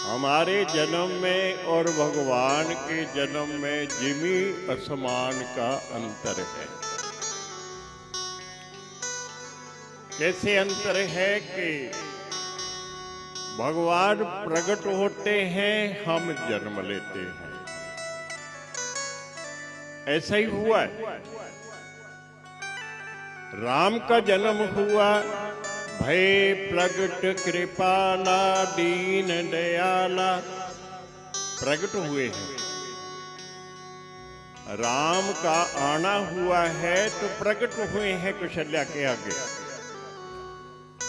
हमारे जन्म में और भगवान के जन्म में जमीन आसमान का अंतर है। कैसे अंतर है कि भगवान प्रकट होते हैं, हम जन्म लेते हैं। ऐसा ही हुआ है। राम का जन्म हुआ, भय प्रगट कृपाला दीन दयाला, प्रकट हुए हैं। राम का आना हुआ है तो प्रकट हुए हैं कौशल्या के आगे।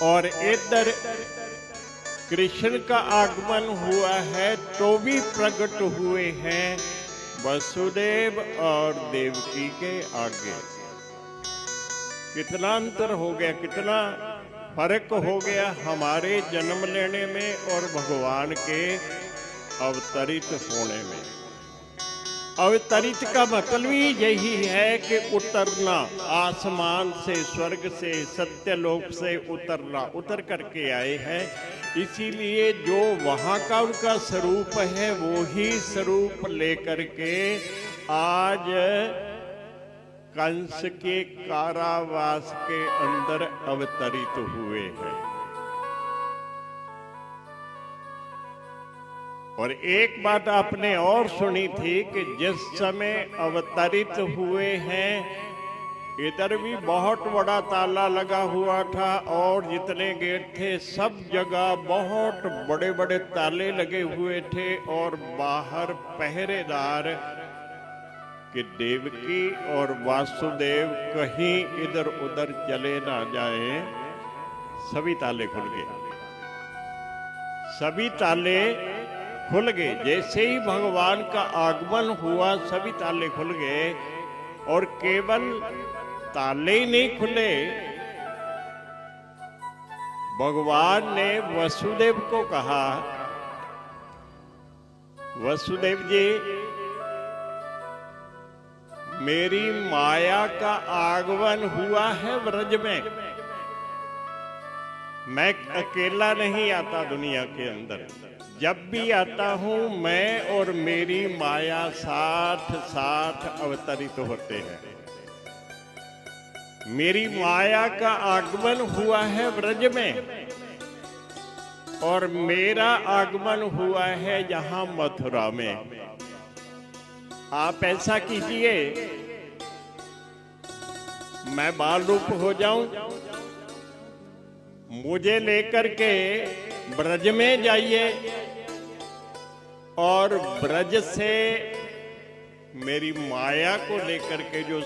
और इधर कृष्ण का आगमन हुआ है तो भी प्रकट हुए हैं वसुदेव और देवकी के आगे। कितना अंतर हो गया, कितना फर्क हो गया हमारे जन्म लेने में और भगवान के अवतरित होने में। अवतरित का मतलब ही यही है कि उतरना, आसमान से, स्वर्ग से, सत्यलोक से उतरना, उतर करके आए हैं। इसीलिए जो वहाँ का उनका स्वरूप है वो ही स्वरूप लेकर के आज कंस के कारावास के अंदर अवतरित हुए हैं। और एक बात आपने और सुनी थी कि जिस समय अवतरित हुए हैं इधर भी बहुत बड़ा ताला लगा हुआ था और जितने गेट थे सब जगह बहुत बड़े बड़े ताले लगे हुए थे और बाहर पहरेदार कि देवकी और वासुदेव कहीं इधर उधर चले ना जाए। सभी ताले खुल गए, सभी ताले खुल गए। जैसे ही भगवान का आगमन हुआ सभी ताले खुल गए। और केवल ताले ही नहीं खुले, भगवान ने वसुदेव को कहा, वसुदेव जी मेरी माया का आगमन हुआ है व्रज में। मैं अकेला नहीं आता दुनिया के अंदर, जब भी आता हूं मैं और मेरी माया साथ साथ अवतरित होते हैं। मेरी माया का आगमन हुआ है व्रज में और मेरा आगमन हुआ है यहां मथुरा में। आप ऐसा कीजिए, मैं बाल रूप हो जाऊं, मुझे लेकर के ब्रज में जाइए और ब्रज से मेरी माया को लेकर के जो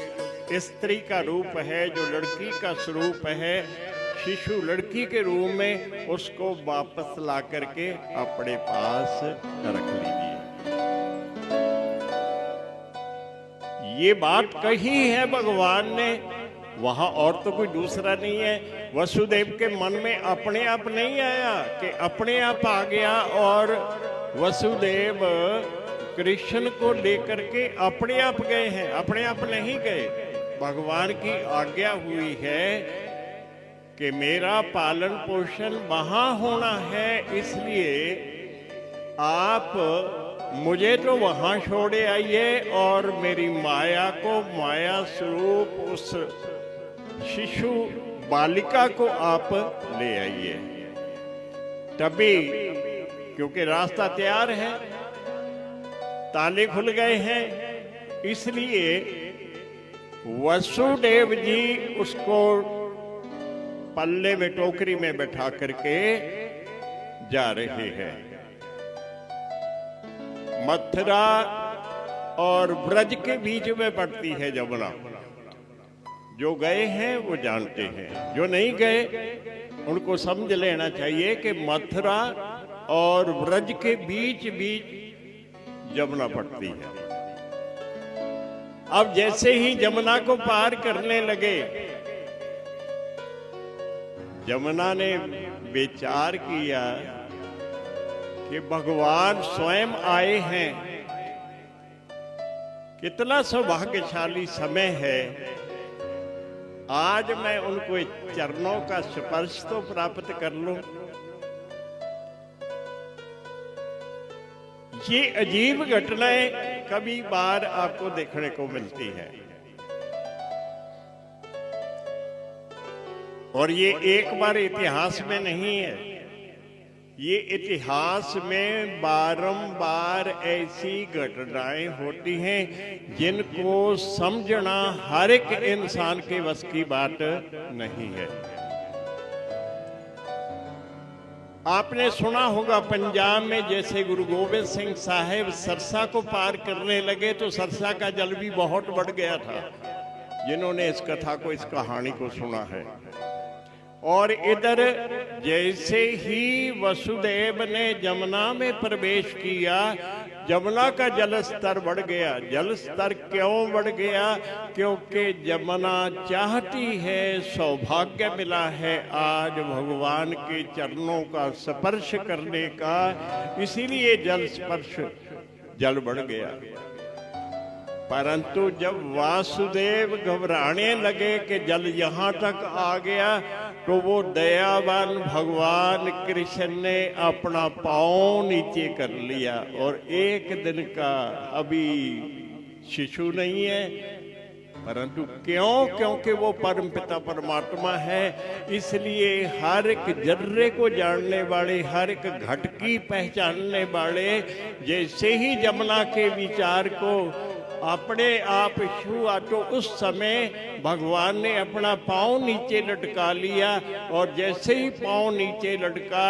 स्त्री का रूप है, जो लड़की का स्वरूप है, शिशु लड़की के रूप में, उसको वापस ला करके अपने पास रख लीजिए। ये बात कही है भगवान ने, वहां और तो कोई दूसरा नहीं है। वसुदेव के मन में अपने आप नहीं आया कि अपने आप आ गया और वसुदेव कृष्ण को लेकर के अपने आप गए हैं, अपने आप नहीं गए। भगवान की आज्ञा हुई है कि मेरा पालन पोषण वहां होना है, इसलिए आप मुझे तो वहां छोड़े आइए और मेरी माया को, माया स्वरूप उस शिशु बालिका को आप ले आइए। तभी, क्योंकि रास्ता तैयार है, ताले खुल गए हैं, इसलिए वसुदेव जी उसको पल्ले में, टोकरी में बैठा करके जा रहे हैं। मथुरा और ब्रज के बीच में पड़ती है जमुना। जो गए हैं वो जानते हैं, जो नहीं गए उनको समझ लेना चाहिए कि मथुरा और ब्रज के बीच बीच जमुना पड़ती है। अब जैसे ही जमुना को पार करने लगे, जमुना ने विचार किया कि भगवान स्वयं आए हैं, कितना सौभाग्यशाली समय है। आज मैं उनको चरणों का स्पर्श तो प्राप्त कर लूं। ये अजीब घटनाएं कभी बार आपको देखने को मिलती है, और ये एक बार इतिहास में नहीं है, ये इतिहास में बारंबार ऐसी घटनाएं होती हैं जिनको समझना हर एक इंसान के बस की बात नहीं है। आपने सुना होगा पंजाब में जैसे गुरु गोबिंद सिंह साहिब सरसा को पार करने लगे तो सरसा का जल भी बहुत बढ़ गया था, जिन्होंने इस कथा को, इस कहानी को सुना है। और इधर जैसे ही वसुदेव ने जमुना में प्रवेश किया, जमुना का जल स्तर बढ़ गया। जल स्तर क्यों बढ़ गया? क्योंकि जमुना चाहती है, सौभाग्य मिला है आज भगवान के चरणों का स्पर्श करने का, इसीलिए जल स्पर्श, जल बढ़ गया। परंतु जब वासुदेव घबराने लगे कि जल यहाँ तक आ गया, तो वो दयावान भगवान कृष्ण ने अपना पाँव नीचे कर लिया। और एक दिन का अभी शिशु नहीं है, परंतु क्यों? क्योंकि वो परमपिता परमात्मा है, इसलिए हर एक जर्रे को जानने वाले, हर एक घटकी पहचानने वाले, जैसे ही जमुना के विचार को अपने आप छुआ तो उस समय भगवान ने अपना पाँव नीचे लटका लिया, और जैसे ही पाँव नीचे लटका,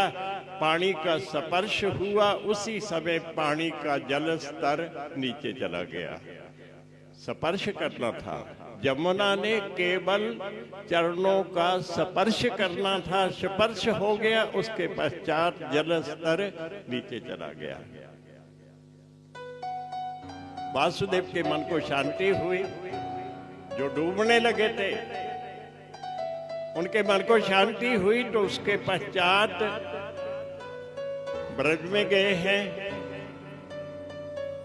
पानी का स्पर्श हुआ, उसी समय पानी का जल स्तर नीचे चला गया। स्पर्श करना था, जमुना ने केवल चरणों का स्पर्श करना था, स्पर्श हो गया, उसके पश्चात जल स्तर नीचे चला गया। वासुदेव के मन को शांति हुई, जो डूबने लगे थे उनके मन को शांति हुई, तो उसके पश्चात ब्रज में गए हैं,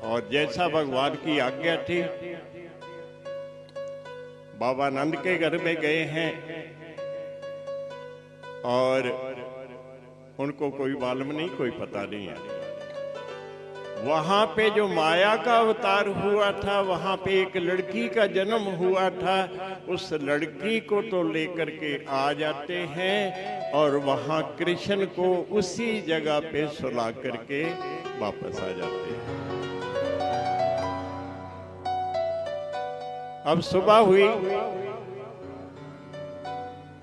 और जैसा भगवान की आज्ञा थी बाबा नंद के घर में गए हैं, और उनको कोई मालूम नहीं, कोई पता नहीं है। वहां पे जो माया का अवतार हुआ था, वहां पे एक लड़की का जन्म हुआ था, उस लड़की को तो लेकर के आ जाते हैं, और वहां कृष्ण को उसी जगह पे सुला करके वापस आ जाते हैं। अब सुबह हुई,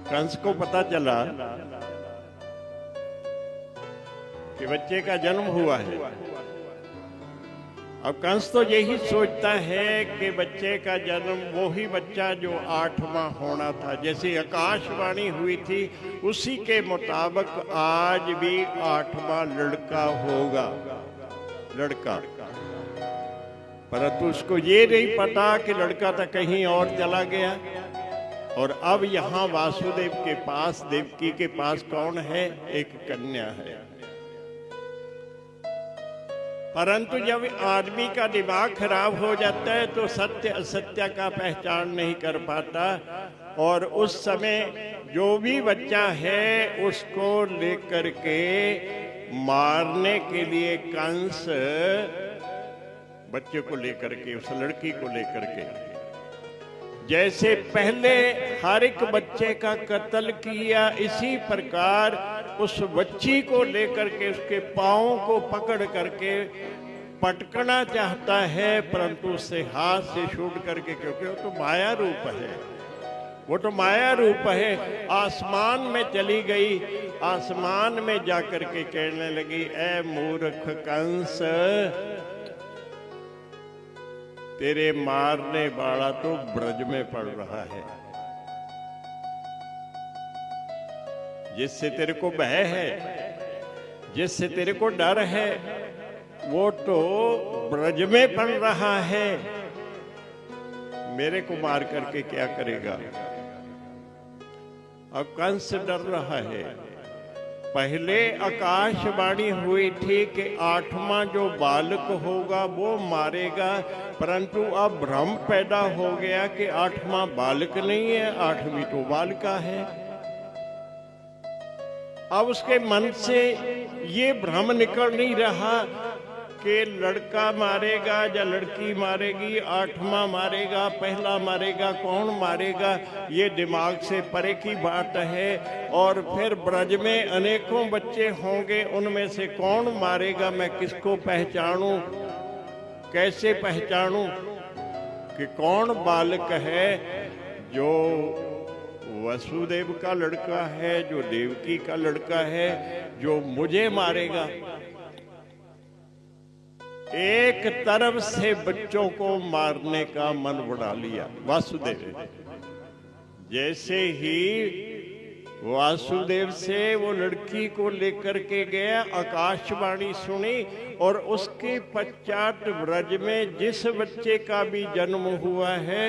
कंस को पता चला कि बच्चे का जन्म हुआ है। अब कंस तो यही सोचता है कि बच्चे का जन्म वो ही बच्चा जो 8वां होना था, जैसे आकाशवाणी हुई थी उसी के मुताबिक आज भी 8वां लड़का होगा, लड़का। परंतु उसको ये नहीं पता कि लड़का तो कहीं और चला गया, और अब यहाँ वासुदेव के पास, देवकी के पास कौन है? एक कन्या है। परंतु जब आदमी का दिमाग खराब हो जाता है तो सत्य असत्य का पहचान नहीं कर पाता, और उस समय जो भी बच्चा है उसको लेकर के मारने के लिए कंस, बच्चे को लेकर के, उस लड़की को लेकर के, जैसे पहले हर एक बच्चे का कत्ल किया, इसी प्रकार उस बच्ची को लेकर के उसके पाँव को पकड़ करके पटकना चाहता है, परंतु उससे हाथ से छूट करके, क्योंकि वो तो माया रूप है, वो तो माया रूप है, आसमान में चली गई। आसमान में जाकर के कहने लगी, ए मूर्ख कंस, तेरे मारने वाला तो ब्रज में पड़ रहा है, जिससे तेरे को भय है, जिससे तेरे को डर है, वो तो ब्रज में पड़ रहा है, मेरे को मार करके क्या करेगा? अब कंस डर रहा है। पहले आकाशवाणी हुई थी कि 8वां जो बालक होगा वो मारेगा, परंतु अब भ्रम पैदा हो गया कि 8वां बालक नहीं है, 8वीं तो बालिका है। अब उसके मन से ये भ्रम निकल नहीं रहा कि लड़का मारेगा या लड़की मारेगी, आठवां मारेगा, पहला मारेगा, कौन मारेगा, ये दिमाग से परे की बात है। और फिर ब्रज में अनेकों बच्चे होंगे, उनमें से कौन मारेगा, मैं किसको पहचानूं, कैसे पहचानूं कि कौन बालक है जो वसुदेव का लड़का है, जो देवकी का लड़का है, जो मुझे मारेगा। एक तरफ से बच्चों को मारने का मन बना लिया वासुदेव। जैसे ही वासुदेव से वो लड़की को लेकर के गया, आकाशवाणी सुनी और उसके पश्चात ब्रज में जिस बच्चे का भी जन्म हुआ है,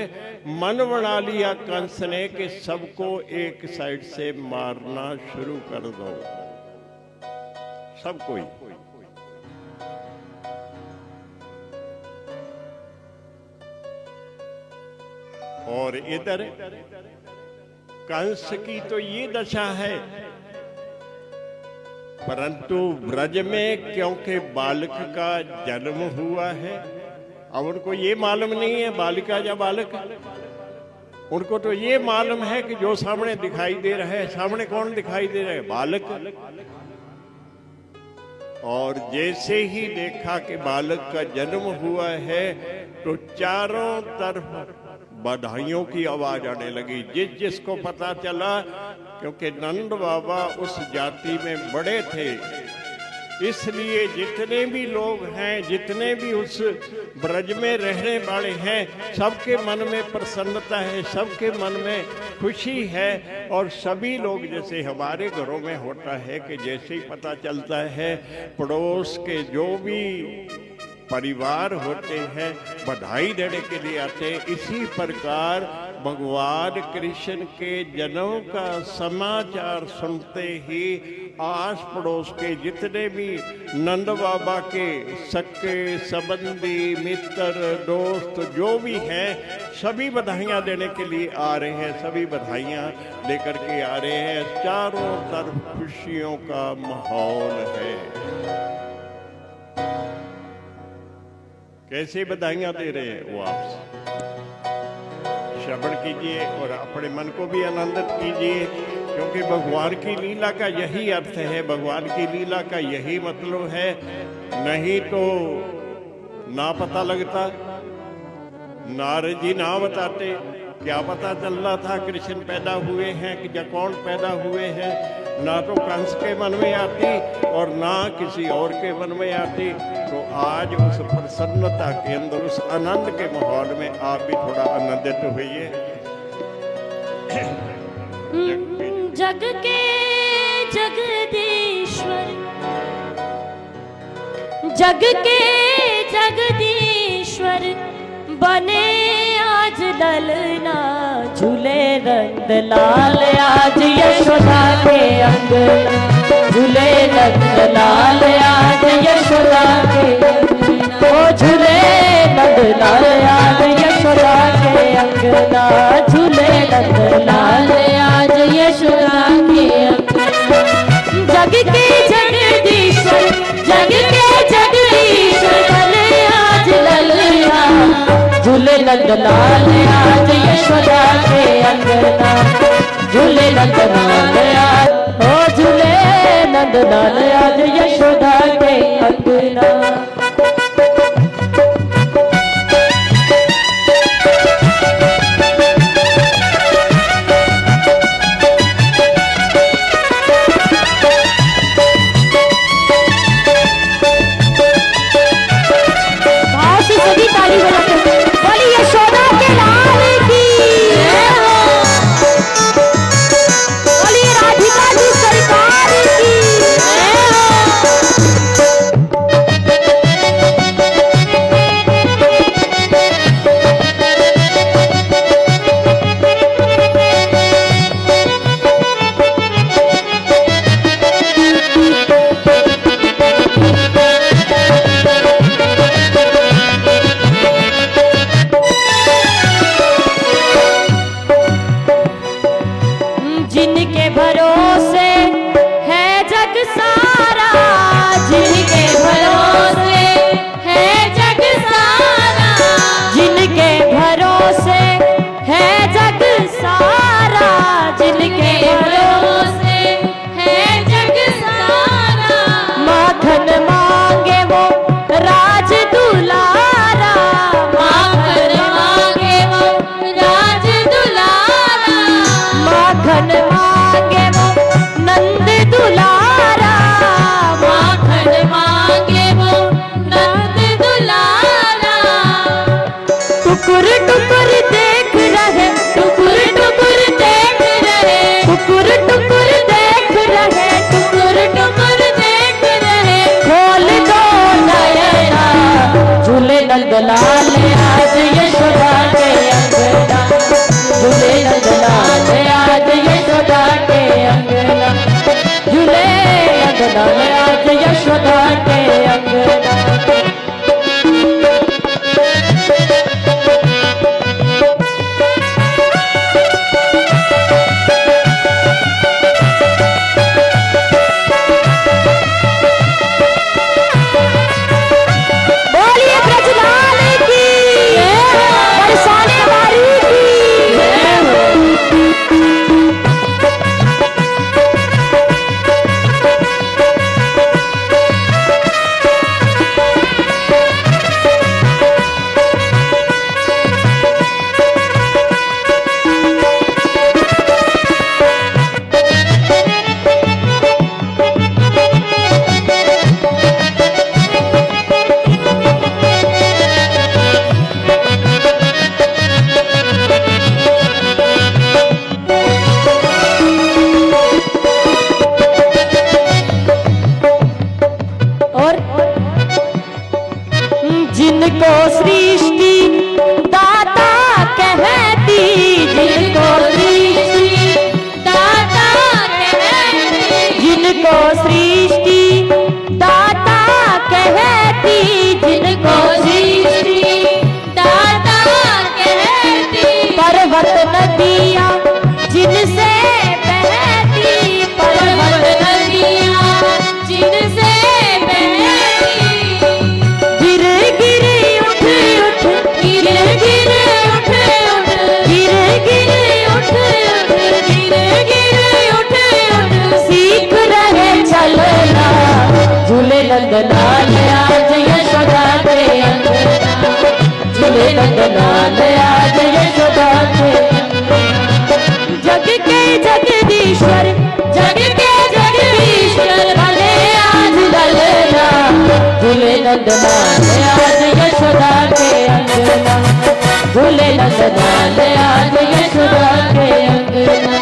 मन बना लिया कंस ने कि सबको एक साइड से मारना शुरू कर दो, सबको ही। और इधर कंस की तो ये दशा है, परंतु ब्रज में क्योंकि बालक का जन्म हुआ है, अब उनको ये मालूम नहीं है बालिका या बालक, उनको तो ये मालूम है कि जो सामने दिखाई दे रहा है, सामने कौन दिखाई दे रहा है, बालक। और जैसे ही देखा कि बालक का जन्म हुआ है तो चारों तरफ बधाइयों की आवाज आने लगी। जिस जिसको पता चला, क्योंकि नंद बाबा उस जाति में बड़े थे, इसलिए जितने भी लोग हैं, जितने भी उस ब्रज में रहने वाले हैं, सबके मन में प्रसन्नता है, सबके मन में खुशी है। और सभी लोग, जैसे हमारे घरों में होता है कि जैसे ही पता चलता है, पड़ोस के जो भी परिवार होते हैं बधाई देने के लिए आते हैं। इसी प्रकार भगवान कृष्ण के जन्म का समाचार सुनते ही आस पड़ोस के जितने भी नंद बाबा के सके संबंधी, मित्र, दोस्त जो भी हैं, सभी बधाइयाँ देने के लिए आ रहे हैं, सभी बधाइयाँ लेकर के आ रहे हैं। चारों तरफ खुशियों का माहौल है। कैसे बधाइयाँ दे रहे हैं वो आपसे, श्रवण कीजिए और अपने मन को भी आनंदित कीजिए, क्योंकि भगवान की लीला का यही अर्थ है, भगवान की लीला का यही मतलब है। नहीं तो ना पता लगता, नारद जी ना बताते, क्या पता चल रहा था कृष्ण पैदा हुए हैं कि या कौन पैदा हुए हैं, ना तो कंस के मन में आती और ना किसी और के मन में आती। तो आज उस प्रसन्नता के अंदर, उस आनंद के माहौल में आप भी थोड़ा आनंदित होइए। जग के जगदीश्वर, जग के जगदीश्वर बने आज ललना, झूले नंद लाल आज यशोदा के अंगना, झूले नंद लाल आज यशोदा के अंगना, ओ झूले नंद लाल आज यशोदा के अंगना, झूले नंद लाल आज यशोदा के अंगना। जग के जगदीश्वर, जग के जगदीश्वर बने आज ललना, झूले नंद लाल आज यशोदा के अंगना, झूले नंद लाल आज, ओ झूले नंद लाल आज यशोदा के अंगना। यशोदा के अंगना। बोलिए ब्रजलाल की, बरसाने वाली की। और जिनको सृष्टि दाता कहती, जिनको सृष्टि दाता कहती, जिनको सृष्टि दाता कहती, जिनको सृष्टि दाता कहती, पर्वत नदियाँ जिनसे बहती, पर्वत नदियाँ जिनसे गिर गिर उठ उठ, गिर गिर उठ उठ, गिर गिर उठ उठ, गिर गिर उठ उठ, सीख रहे चलना। झूले नंदलाल आज यशोदा के अंगना, झूले नंदलाल आज यशोदा के अंगना। जग के जगदीश्वर, जग के जगदीश्वर भले आज ललना। झूले नंदलाल आज यशोदा के अंगना, झूले नंदलाल आज यशोदा के अंगना।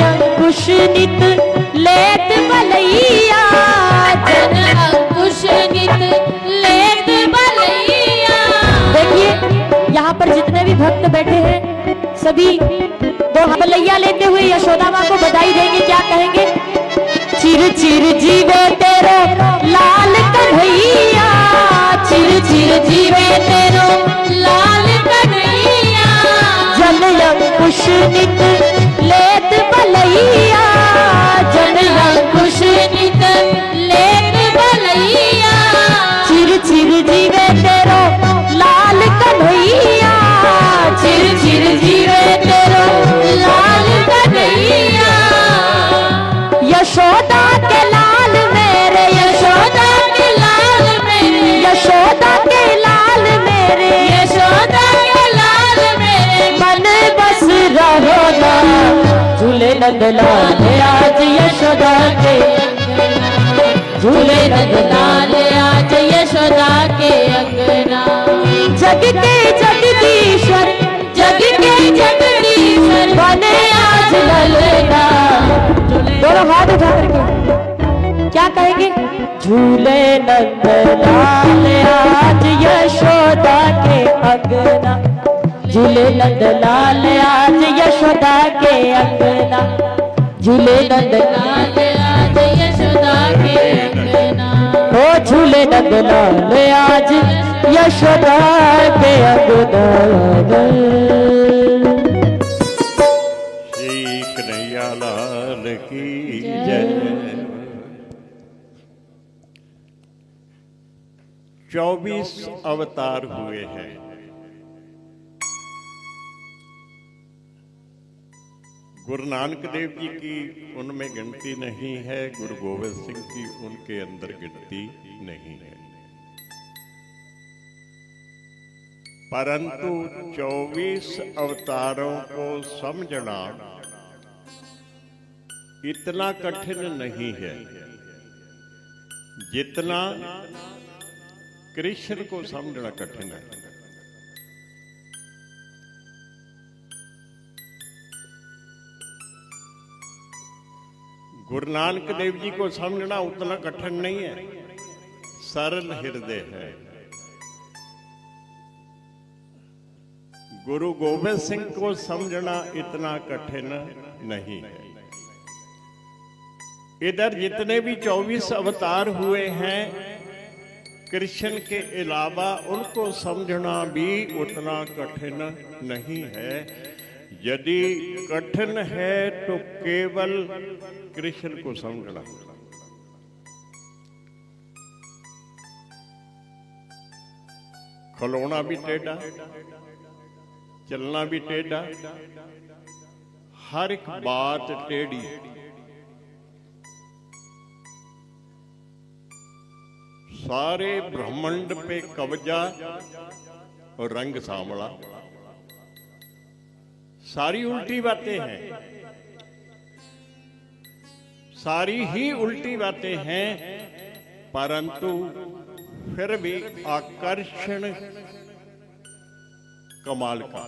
अंकुश नित लेत बलैया, जन अंकुश नित लेत बलैया। देखिए यहाँ पर जितने भी भक्त बैठे हैं सभी दो बलैया लेते हुए यशोदा माँ को बधाई देंगे। क्या कहेंगे? चिर चिर जीवे तेरो लाल कन्हैया, चिर चिर जीवे तेरो लाल कन्हैया। जन अंकुश नित लेत बलैया, जन अंकुश नित लेत बलैया। चिर चिर जीवे तेरो लाल कन्हैया, चिर चिर जीवे तेरो लाल कन्हैया। यशोदा के लाल मेरे, यशोदा के लाल मेरे, यशोदा के लाल मेरे, यशोदा के लाल मेरे। मन बस रहो ना। झूले नंदलाल आज यशोदा के अंगना, झूले नंदलाल आज यशोदा के अंगना। जग के जगदीश्वर, जग के जगदीश्वर बने आज ललना। दोनों हाथ उठा करके क्या कहेंगे? झूले नंदलाल आज यशोदा के अंगना, झूले नंदलाल आज यशोदा के अंगना, झूले नंदलाल आज यशोदा के अंगना। ओ झूले नंदलाल आज यशोदा के अंगना। श्री कन्हैया लाल की जय। 24 अवतार हुए हैं। गुरु नानक देव जी की उनमें गिनती नहीं है, गुरु गोविंद सिंह की उनके अंदर गिनती नहीं है, परंतु 24 अवतारों को समझना इतना कठिन नहीं है। जितना कृष्ण को समझना कठिन है, गुरु नानक देव जी को समझना उतना कठिन नहीं है, सरल हृदय है। गुरु गोविंद सिंह को समझना इतना कठिन नहीं है। इधर जितने भी 24 अवतार हुए हैं कृष्ण के अलावा, उनको समझना भी उतना कठिन नहीं है। यदि कठिन है तो केवल कृष्ण को समझना। खलोना भी टेढ़ा, चलना भी टेढ़ा, हर एक बात टेढ़ी। सारे ब्रह्मांड पे कब्जा और रंग सांवला, सारी उल्टी बातें हैं, सारी ही उल्टी बातें हैं, परंतु फिर भी आकर्षण कमाल का।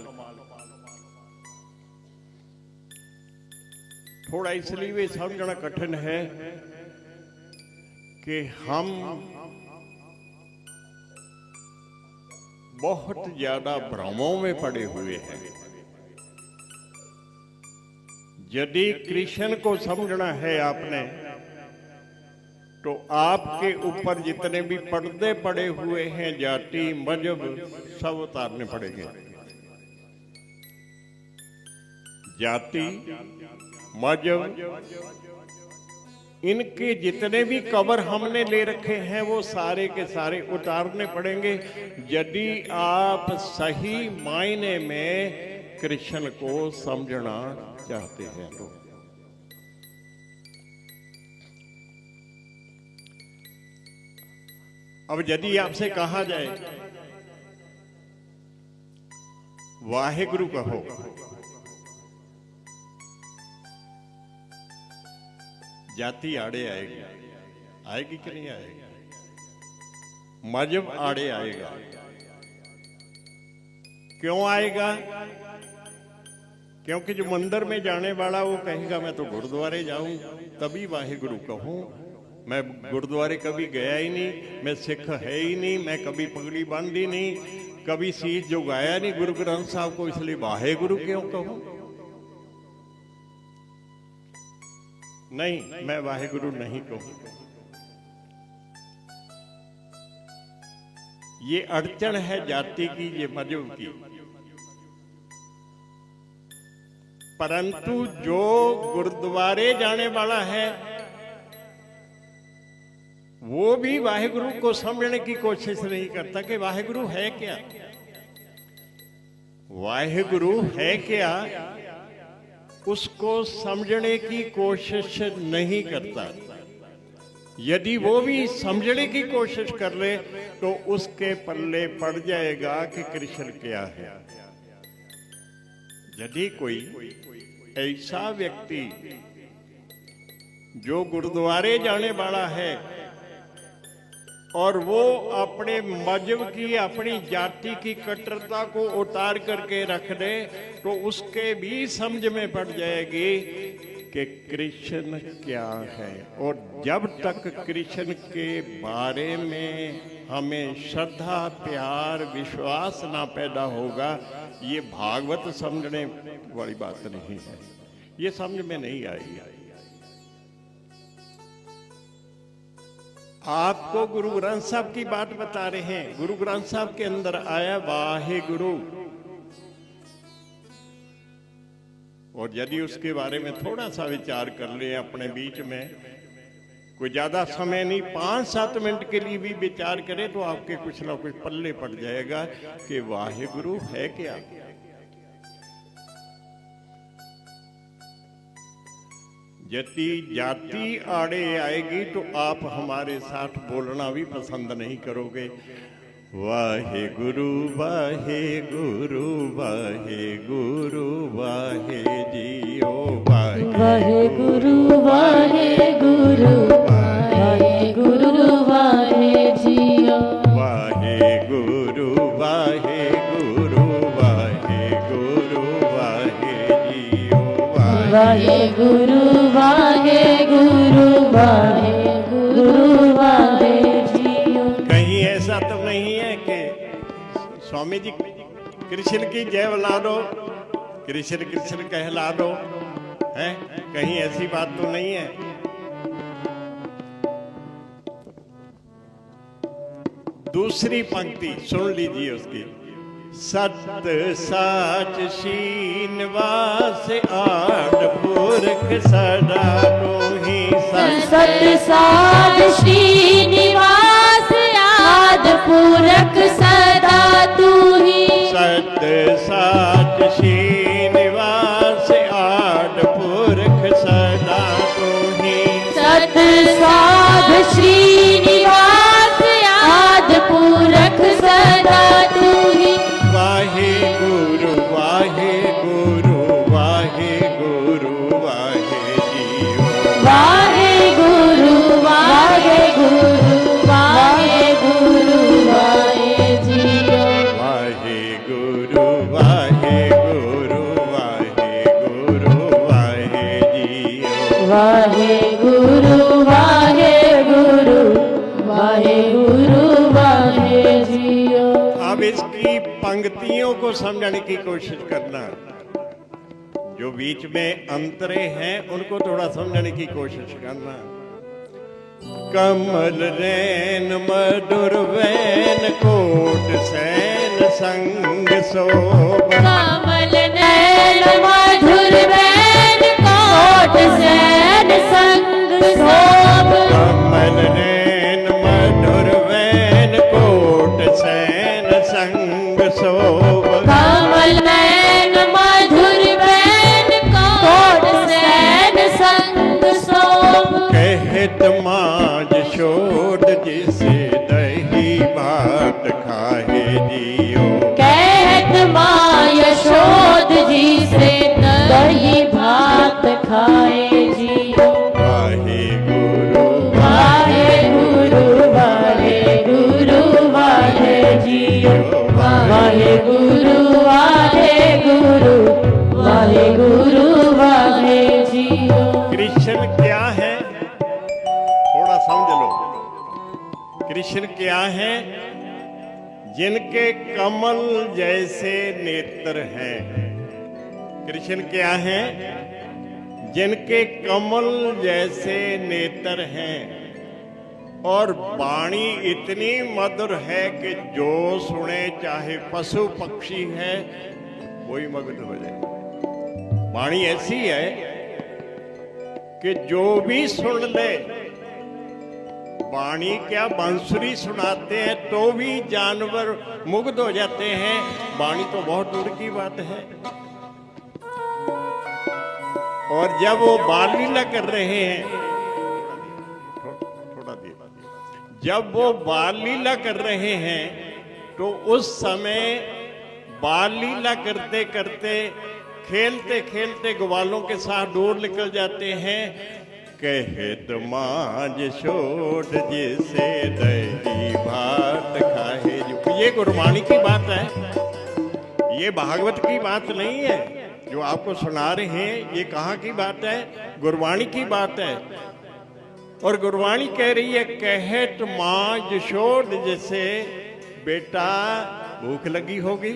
थोड़ा इसलिए भी समझना कठिन है कि हम बहुत ज्यादा भ्रमों में पड़े हुए हैं। यदि कृष्ण को समझना है आपने, तो आपके ऊपर जितने भी पर्दे पड़े हुए हैं, जाति मजहब, सब उतारने पड़ेंगे। जाति मजहब, इनके जितने भी कवर हमने ले रखे हैं वो सारे के सारे उतारने पड़ेंगे, यदि आप सही मायने में कृष्ण को समझना चाहते हैं तो। अब यदि आपसे कहा जाए वाहेगुरु कहो, जाति आड़े आएगी, आएगी कि नहीं आएगी? मजहब आड़े आएगा। क्यों आएगा? क्योंकि जो मंदिर में जाने वाला वो कहेगा मैं तो गुरुद्वारे जाऊं तभी वाहेगुरु कहूं, मैं गुरुद्वारे कभी गया ही नहीं, मैं सिख है ही नहीं, मैं कभी पगड़ी बांधी नहीं, कभी सीस जो गाया नहीं गुरु ग्रंथ साहब को, इसलिए वाहेगुरु क्यों कहूं? नहीं, मैं वाहेगुरु नहीं कहूं। ये अड़चन है जाति की, ये मजहब की। परंतु जो गुरुद्वारे जाने वाला है वो भी वाहेगुरु को समझने की कोशिश नहीं करता कि वाहेगुरु है क्या, वाहेगुरु है क्या, उसको समझने की कोशिश नहीं करता। यदि वो भी समझने की कोशिश कर ले तो उसके पल्ले पड़ जाएगा कि कृष्ण क्या है। यदि कोई ऐसा व्यक्ति जो गुरुद्वारे जाने वाला है और वो अपने मजहब की, अपनी जाति की कट्टरता को उतार करके रख दे, तो उसके भी समझ में पड़ जाएगी कि कृष्ण क्या है। और जब तक कृष्ण के बारे में हमें श्रद्धा, प्यार, विश्वास ना पैदा होगा, ये भागवत समझने वाली बात नहीं है, ये समझ में नहीं आएगी। आपको गुरु ग्रंथ साहब की बात बता रहे हैं। गुरु ग्रंथ साहब के अंदर आया वाहेगुरु, और यदि उसके बारे में थोड़ा सा विचार कर ले अपने बीच में, कोई ज्यादा समय नहीं, 5-7 मिनट के लिए भी विचार करें तो आपके कुछ ना कुछ पल्ले पड़ जाएगा कि वाहेगुरु है क्या। यदि जाति आड़े आएगी तो आप हमारे साथ बोलना भी पसंद नहीं करोगे। वाहेगुरु वाहेगुरु वाहेगुरु वाहे जियो वाहेगुरु वाहेगुरु वाहेगुरु वाहे गुरु वाहे गुरु वाहे गुरु वाहे जियो। कहीं ऐसा तो नहीं है कि स्वामी जी कृष्ण की जय बुला दो, कृष्ण कृष्ण कहला दो, है? कहीं ऐसी बात तो नहीं है। दूसरी पंक्ति सुन लीजिए उसकी। सत साच शीनवास आड पुरख सदा तोहि सत साच श्रीनिवास आद पुरख सदा तू ही। सत साच शीनवास आड पुरख सदा तोहि सत साध श्रीनिवास आद पुरख सदा तू ही। वाहे गुरु वाहे गुरु वाहे गुरु वाहे जियो। वाहे गुरु वाहे गुरु वाहे गुरु वाहे जियो। वाहे गुरु वाहे गुरु वाहे गुरु वाहे जियो। वाहे गुरु वाहे गुरु वाहे गुरु वाहे जियो। अब इसकी पंक्तियों को समझने की कोशिश करना, जो बीच में अंतरे हैं उनको थोड़ा समझने की कोशिश करना। कमल नैन मधुर वैन कोट सैन संग शोभा। कमल नैन मधुर वैन कोट सैन संग शोभा। कमल नैन मधुर वैन कोट सैन संग शोभा। कमल नैन मधुर वैन कोट सैन संग शोभा। कहत माज शोध जिसे दही भात खाहे जियो। कहत माँ यशोद जी से दही भात खाए जियो। वाहे गुरु वाहे गुरु वाहे गुरु वाहे जियो। वाहे गुरु वाहे गुरु वाहे गुरु वाहे जियो। कृष्ण क्या है, थोड़ा समझ लो। कृष्ण क्या है? जिनके कमल जैसे नेत्र हैं। कृष्ण क्या है? जिनके कमल जैसे नेत्र हैं और वाणी इतनी मधुर है कि जो सुने, चाहे पशु पक्षी है, कोई मग्न हो जाए। वाणी ऐसी है कि जो भी सुन ले, वाणी क्या बांसुरी सुनाते हैं तो भी जानवर मुग्ध हो जाते हैं। वाणी तो बहुत दूर की बात है। और जब वो बाल लीला कर रहे हैं, थोड़ा दिए, जब वो बाल लीला कर रहे हैं तो उस समय बाल लीला करते करते, खेलते खेलते ग्वालों के साथ दूर निकल जाते हैं। कहत माज शोध जिसे दही भात खाहे जो। ये गुरबाणी की बात है, ये भागवत की बात नहीं है जो आपको सुना रहे हैं। ये कहाँ की बात है? गुरबाणी की बात है। और गुरबाणी कह रही है, कहत माज शोध जिसे, बेटा भूख लगी होगी,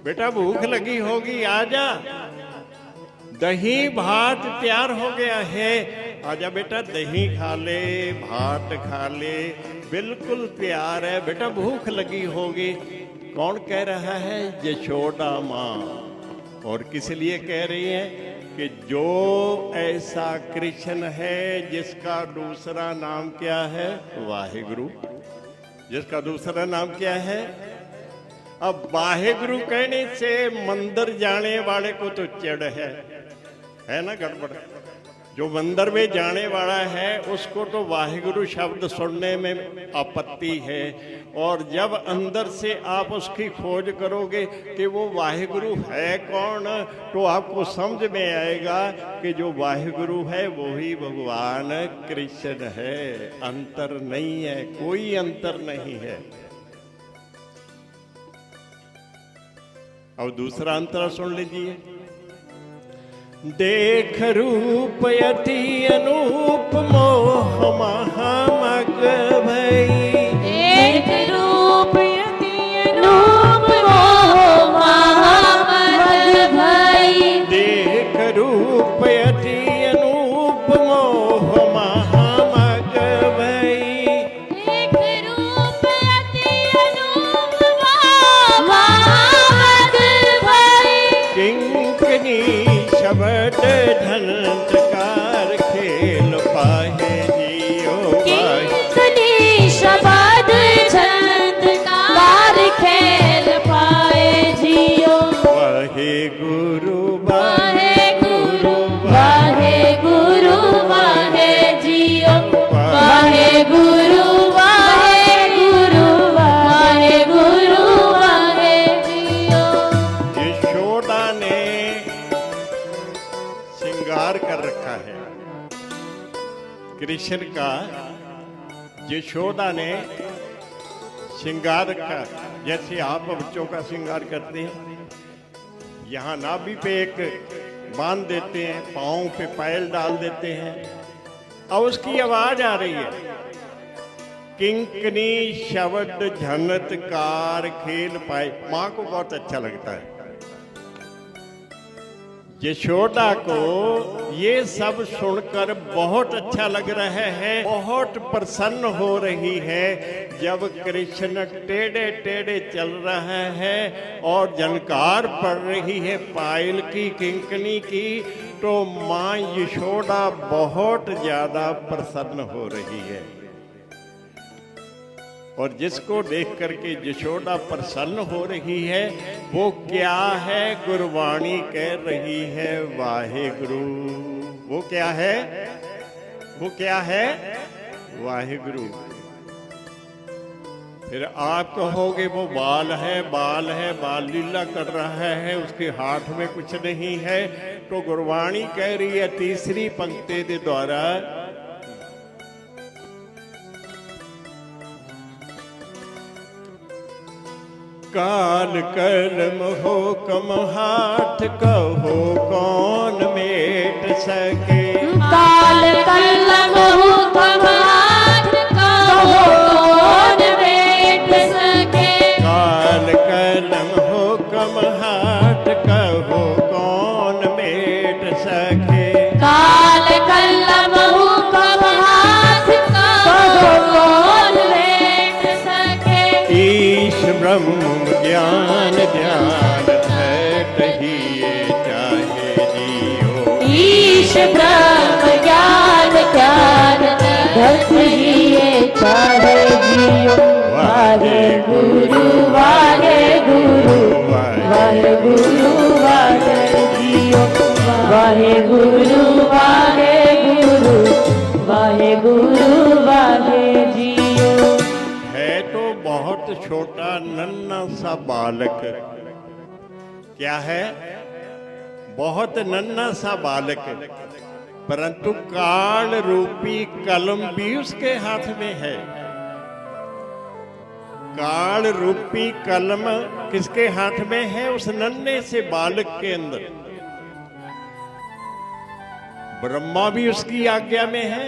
बेटा भूख लगी होगी, आजा, दही भात तैयार हो गया है, आजा बेटा दही खा ले, भात खा ले, बिल्कुल तैयार है, बेटा भूख लगी होगी। कौन कह रहा है? यशोदा माँ। और किस लिए कह रही है? कि जो ऐसा कृष्ण है जिसका दूसरा नाम क्या है? वाहेगुरु। जिसका दूसरा नाम क्या है? अब वाहेगुरु कहने से मंदिर जाने वाले को तो चिढ़ है ना, गड़बड़। जो मंदिर में जाने वाला है उसको तो वाहेगुरु शब्द सुनने में आपत्ति है। और जब अंदर से आप उसकी खोज करोगे कि वो वाहेगुरु है कौन, तो आपको समझ में आएगा कि जो वाहेगुरु है वो ही भगवान कृष्ण है। अंतर नहीं है, कोई अंतर नहीं है। अब दूसरा अंतर सुन लीजिए। देख रूप अति अनूप मोह महामग भई। एक रूप अति अनूप मोह महामग भई। देख रूप अति अनूप मोह महामग भई। एक रूप अति अनूप मोह महामग भई। किंकनी शब्द झनकार खेल पाहे जियो पाहे। किंकनी शब्द झनकार खेल पाए जियो। वाहे गुरु वाहे गुरु वाहे गुरु वाहे जियो। वाहे गुरु वाहे गुरु वाहे गुरु वाहे जियो। यशोदा ने श्रृंगार कर रखा है कृष्ण का। यशोदा ने श्रृंगार रखा, जैसे आप बच्चों का श्रृंगार करते हैं। यहाँ नाभि पे एक बांध देते हैं, पाँव पे पायल डाल देते हैं, और उसकी आवाज आ रही है, किंकनी शब्द झनत्कार खेल पाए। माँ को बहुत अच्छा लगता है। यशोदा को ये सब सुनकर बहुत अच्छा लग रहा है, बहुत प्रसन्न हो रही है। जब कृष्ण टेढ़े टेढ़े चल रहा है और झनकार पड़ रही है पायल की, किंकनी की, तो माँ यशोदा बहुत ज्यादा प्रसन्न हो रही है। और जिसको देख करके यशोदा प्रसन्न हो रही है, वो क्या है? गुरवाणी कह रही है वाहे गुरु। वो क्या है? वो क्या है? वाहे गुरु। फिर आप कहोगे वो बाल है, बाल है, बाल लीला कर रहा है, उसके हाथ में कुछ नहीं है। तो गुरवाणी कह रही है तीसरी पंक्ति के द्वारा, काल कलम हो कम हाथ कहो कौन मेट सके। काल कलम हो कम हाथ कहो कौन मेट सके। काल कलम हो कम हाथ कहो कौन मेट सके। काल कलम हो कम हाथ कहो कौन मेट सके। ईश ब्रह्म ज्ञान ध्यान ठहिए चाहे जियो। ईश ब्रह्म ज्ञान ध्यान ठहिए चाहे जियो। वाहे गुरु वाहे गुरु वाहे गुरु वाहे जियो। वाहे गुरु वाहे गुरु वाहे गुरु वाहे जियो। है तो बहुत छोटा नन्हा सा बालक। क्या है? बहुत नन्हा सा बालक, परंतु काल रूपी कलम भी उसके हाथ में है। काल रूपी कलम किसके हाथ में है? उस नन्हे से बालक के अंदर। ब्रह्मा भी उसकी आज्ञा में है,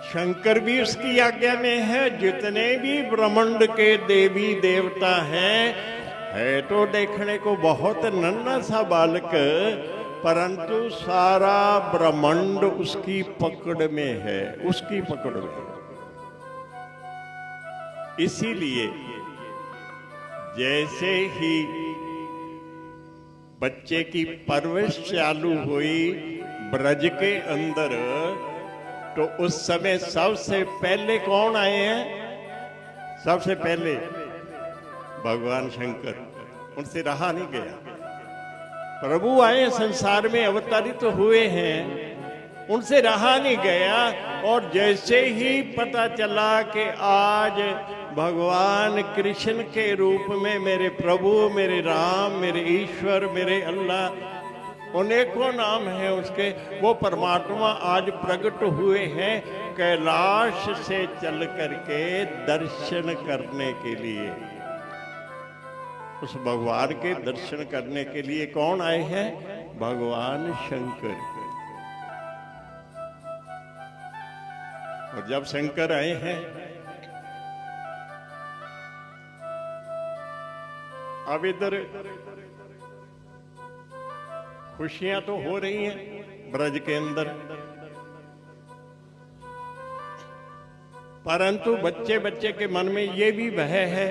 शंकर भी उसकी आज्ञा में है, जितने भी ब्रह्मांड के देवी देवता हैं। है तो देखने को बहुत नन्हा सा बालक, परंतु सारा ब्रह्मांड उसकी पकड़ में है, उसकी पकड़ में। इसीलिए जैसे ही बच्चे की परवरिश चालू हुई ब्रज के अंदर, तो उस समय सबसे पहले कौन आए हैं? सबसे पहले भगवान शंकर। उनसे रहा नहीं गया। प्रभु आए संसार में, अवतरित हुए हैं, उनसे रहा नहीं गया। और जैसे ही पता चला कि आज भगवान कृष्ण के रूप में मेरे प्रभु, मेरे राम, मेरे ईश्वर, मेरे अल्लाह, अनेकों नाम हैं उसके, वो परमात्मा आज प्रकट हुए हैं कैलाश से चल करके दर्शन करने के लिए। उस भगवान के दर्शन करने के लिए कौन आए हैं? भगवान शंकर। और जब शंकर आए हैं, अब इधर खुशियां तो हो रही हैं ब्रज के अंदर, परंतु बच्चे बच्चे के मन में ये भी भय है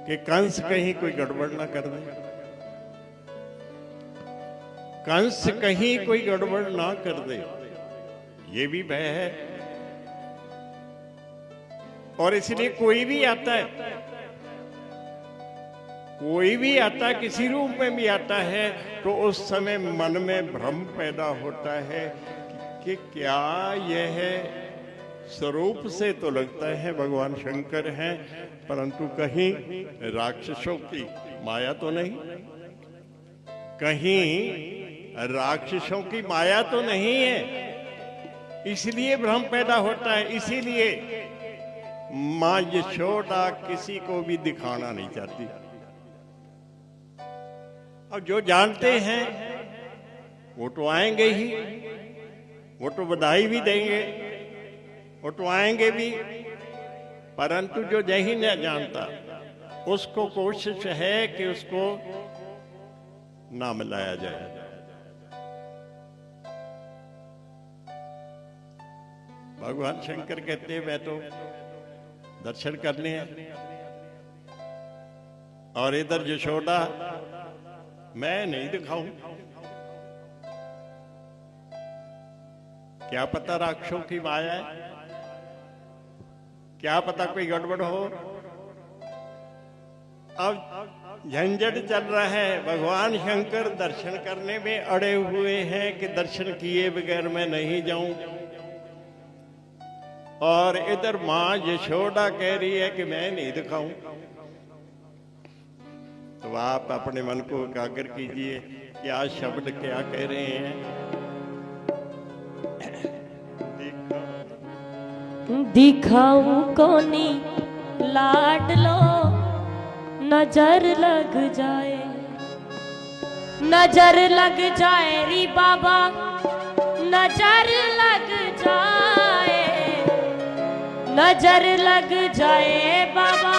कि कंस कहीं कोई गड़बड़ ना कर दे, कंस कहीं कोई गड़बड़ ना कर दे, ये भी भय है। और इसलिए कोई भी आता है, कोई भी आता है, किसी रूप में भी आता है, तो उस समय मन में भ्रम पैदा होता है कि क्या यह स्वरूप से तो लगता है भगवान शंकर हैं, परंतु कहीं राक्षसों की माया तो नहीं, कहीं राक्षसों की माया तो नहीं है। इसलिए भ्रम पैदा होता है। इसीलिए मां यशोदा किसी को भी दिखाना नहीं चाहती। अब जो जानते हैं वो तो आएंगे ही, वो तो बधाई भी देंगे, वो तो आएंगे भी, परंतु जो नहीं न जानता उसको कोशिश है कि उसको ना मिलाया जाए। भगवान शंकर कहते हैं मैं तो दर्शन करने हैं, और इधर यशोदा मैं नहीं दिखाऊं। क्या पता राक्षसों की माया है, क्या पता कोई गड़बड़ हो। अब झंझट चल रहा है, भगवान शंकर दर्शन करने में अड़े हुए हैं कि दर्शन किए बगैर मैं नहीं जाऊं, और इधर मां यशोदा कह रही है कि मैं नहीं दिखाऊं। तो आप अपने मन को एकाग्र कीजिए कि आज शब्द क्या कह रहे हैं। दिखाऊं कोनी लाडलो, नजर लग जाए, नजर लग जाए री बाबा, नजर लग जाए, नजर लग जाए बाबा,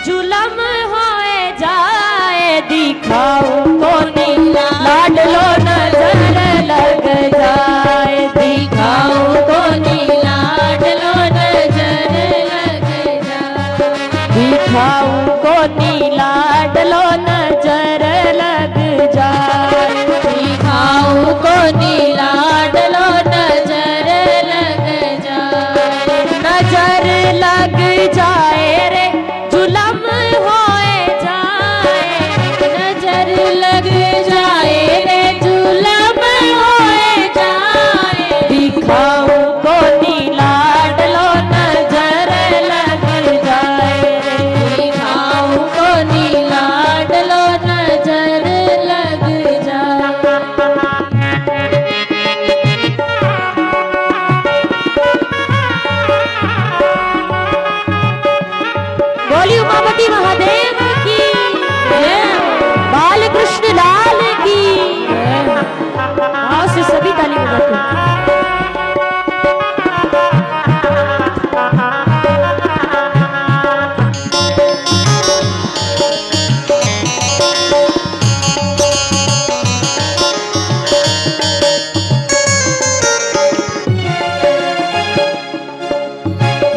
जुलम होए जाए। दिखाऊं कोनी लाडलो, नजर लग जाए, दिखाऊं कोनी लाडलो, नजर लग जाए, दिखाऊं कोनी लाडलो, नजर लग जाए, दिखाऊं कोनी लाडलो, नजर लग जाए, नजर लग जाए रे जुलम होए जाए, नजर लग जाए रे जुलम होए जाए। दिखाऊं कोनी लाडलो, नजर लग जाए, दिखाऊं कोनी लाडलो, नजर लग जाए। बोली उमापति महादेव की जय, बाल कृष्ण लाल की जय। आओ से सभी ताली बजाते हैं।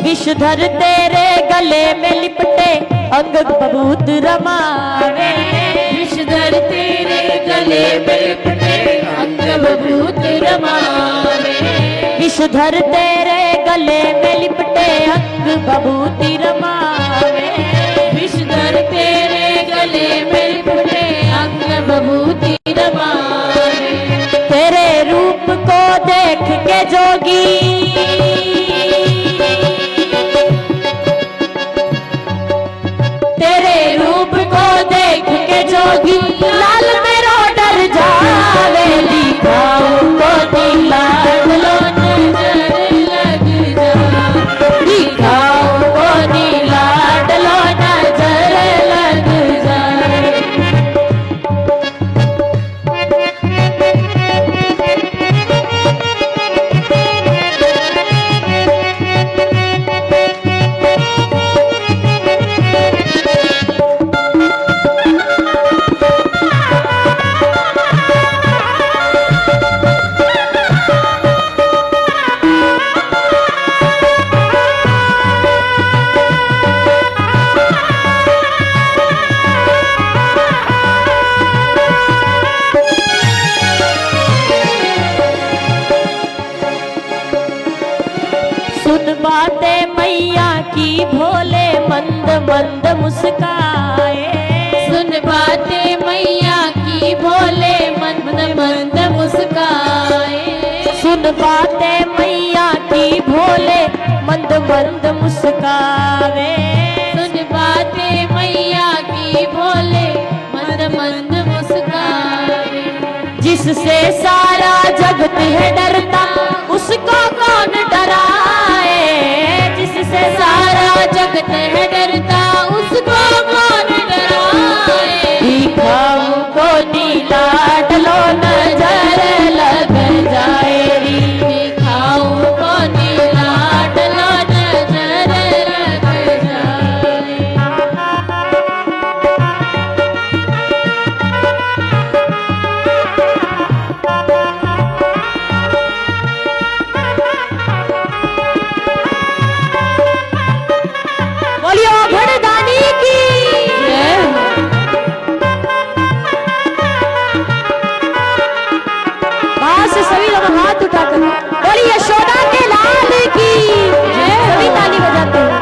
विषधर तेरे गले में लिपटे, अंग बबूत रमावे, विषधर तेरे गले में लिपटे, अंग बबूत रमावे, विषधर तेरे गले में लिपटे, अंग बबूती रमावे, विषधर तेरे गले में लिपटे, अंग बबूती रमावे। तेरे रूप को देख के जोगी, जोगी लाल मेरो डर जावे। दिखाऊं कोनी लाडलो, नजर लग जाए, दिखाऊं कोनी लाडलो, नजर लग जाए। सुन बातें मैया की भोले मंद मंद मुस्काए। सुन बातें मैया की भोले मंद मंद मुस्काए। सुन बातें मैया की भोले मंद मंद मुस्कावे। सुन बातें मैया की भोले मंद मंद मुस्काए। जिससे सारा जगत है डरता उसको कौन डराए। जिससे सारा जगत है डरता उसको कौन डराए। दिखाऊं को नीला डलो नजर लग जाए री। दिखाऊं को नीला डलो नजर लग जाए। बोलियो भड़दानी की वहां से सभी लोग हाथ उठाकर बोलिए यशोदा के लाल की सभी ताली बजाते हैं।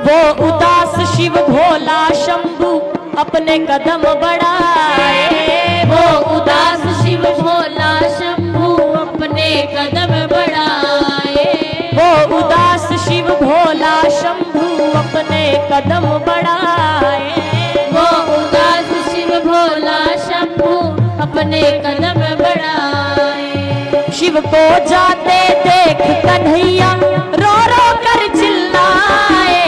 वो उदास शिव भोला शंभु अपने कदम बढ़ाए। वो उदास शिव भोला शंभु अपने कदम बढ़ाए। वो उदास शिव भोला शंभु अपने कदम बढ़ाए। वो उदास शिव भोला शंभु अपने कदम बढ़ाए। शिव को जाते देख कन्हैया रो रो कर चिल्लाए।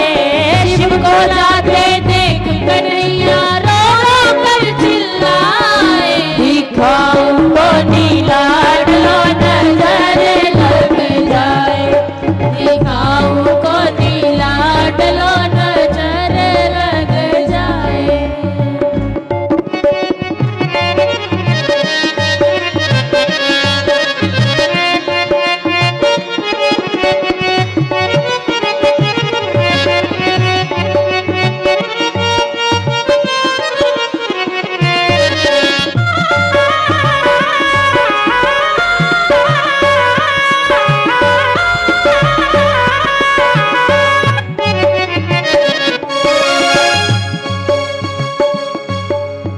शिव को जाते देख कन्हैया रो रो कर चिल्लाए। दिखाऊं को नीला डलो नजर लग जाए। दिखाऊं को नीला डलो नजर लग जाए।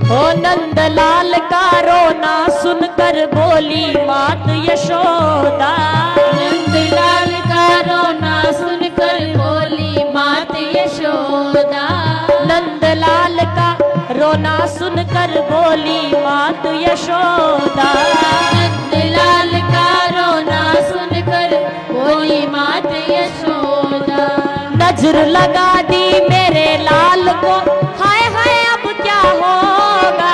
ओ नंदलाल का रोना सुनकर बोली मात यशोदा। नंदलाल का रोना सुनकर बोली मात यशोदा। नंदलाल का रोना सुनकर बोली मात यशोदा। नंदलाल का रोना सुनकर बोली मात यशोदा। नजर लगा दी मेरे लाल को हाय हाय अब क्या होगा।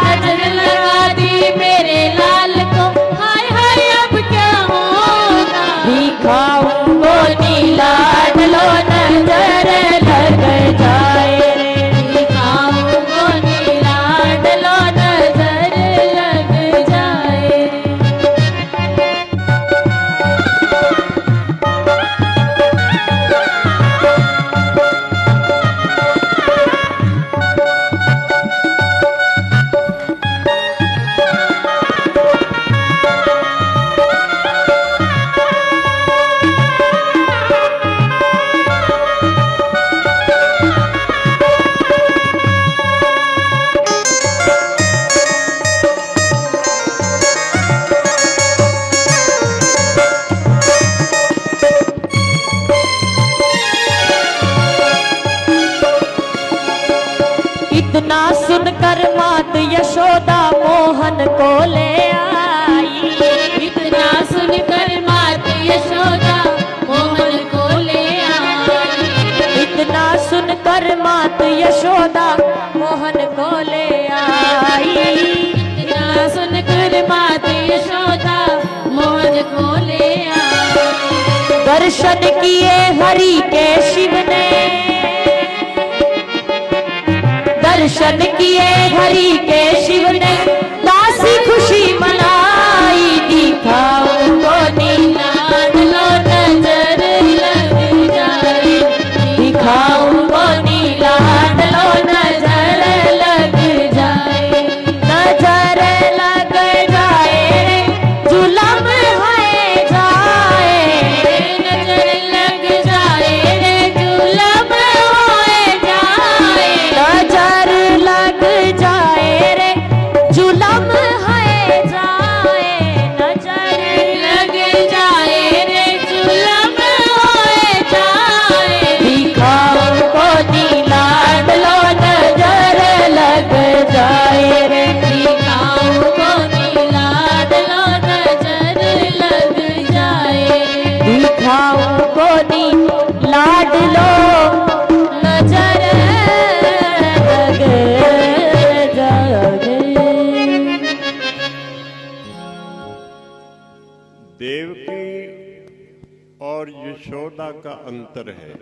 नजर लगा दी मेरे लाल को हाय हाय अब क्या होगा। दिखाऊं को नीला डलो नजर लग जाए रे। दिखाऊं को नीला डलो नजर लग जाए। इतना सुनकर मात यशोदा मोहन को ले आई। इतना सुनकर मात यशोदा मोहन को ले आई। इतना सुनकर मात यशोदा मोहन को ले आई। इतना सुनकर मात यशोदा मोहन को ले आई। दर्शन किए हरि के शिव ने। दर्शन किए हरि के शिव ने दासी खुशी मनाई। दिखाऊं को नीला लो नजर लग जाए। दिखाऊं को नीला डलो नजर लग जाए। यशोदा का अंतर है।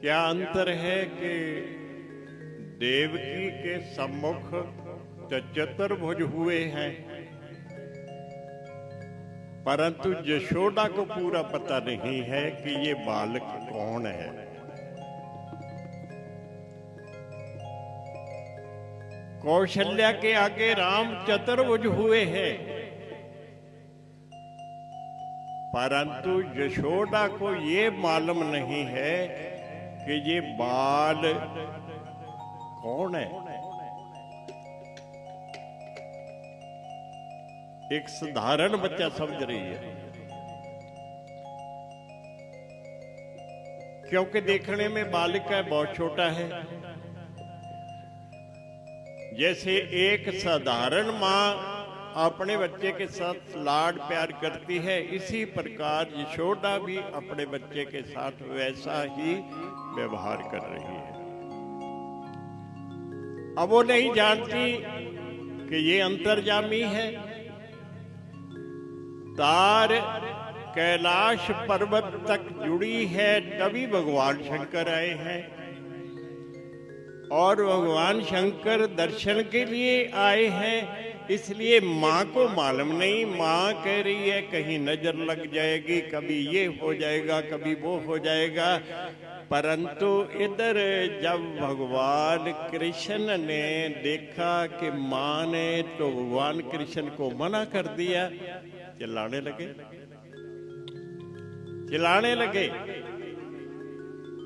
क्या अंतर है कि देवकी के सम्मुख चतुर्भुज हुए हैं, परंतु यशोदा को पूरा पता नहीं है कि ये बालक कौन है। कौशल्या के आगे राम चतुर्भुज हुए हैं, परंतु यशोदा को ये मालूम नहीं है कि ये बाल कौन है। एक साधारण बच्चा समझ रही है, क्योंकि देखने में बालिक है बहुत छोटा है। जैसे एक साधारण माँ अपने बच्चे के साथ लाड प्यार करती है, इसी प्रकार यशोदा भी अपने बच्चे के साथ वैसा ही व्यवहार कर रही है। अब वो नहीं जानती कि ये अंतर्यामी है। तार कैलाश पर्वत तक जुड़ी है, तभी भगवान शंकर आए हैं। और भगवान शंकर दर्शन के लिए आए हैं, इसलिए माँ को मालूम नहीं। माँ कह रही है कहीं नजर लग जाएगी, कभी ये हो जाएगा, कभी वो हो जाएगा। परंतु इधर जब भगवान कृष्ण ने देखा कि माँ ने तो भगवान कृष्ण को मना कर दिया, चिल्लाने लगे।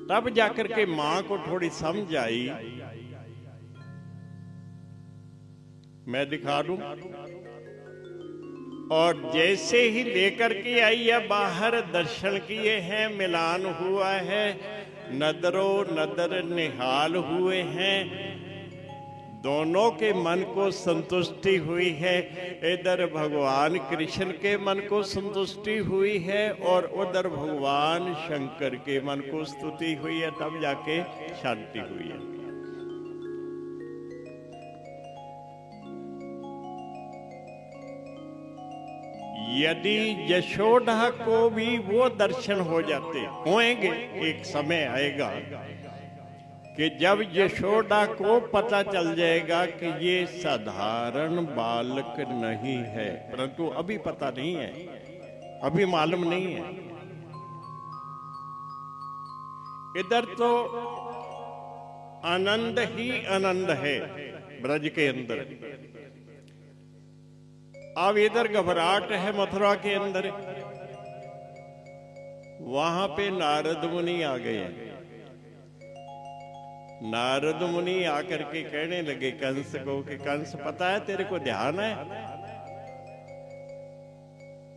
तब जाकर के माँ को थोड़ी समझ आई। मैं दिखा दूं। और जैसे ही लेकर के आई है बाहर, दर्शन किए हैं, मिलान हुआ है, नदरो नदर निहाल हुए हैं, दोनों के मन को संतुष्टि हुई है। इधर भगवान कृष्ण के मन को संतुष्टि हुई है और उधर भगवान शंकर के मन को स्तुति हुई है, तब जाके शांति हुई है। यदि यशोदा को भी वो दर्शन हो जाते होंगे, एक समय आएगा कि जब यशोदा को पता चल जाएगा कि ये साधारण बालक नहीं है, परंतु अभी पता नहीं है, अभी मालूम नहीं है। इधर तो आनंद ही आनंद है ब्रज के अंदर। अब इधर घबराहट है मथुरा के अंदर। वहां पे नारद मुनि आ गए हैं। नारद मुनि आकर के कहने लगे कंस को कि कंस, पता है तेरे को ध्यान है?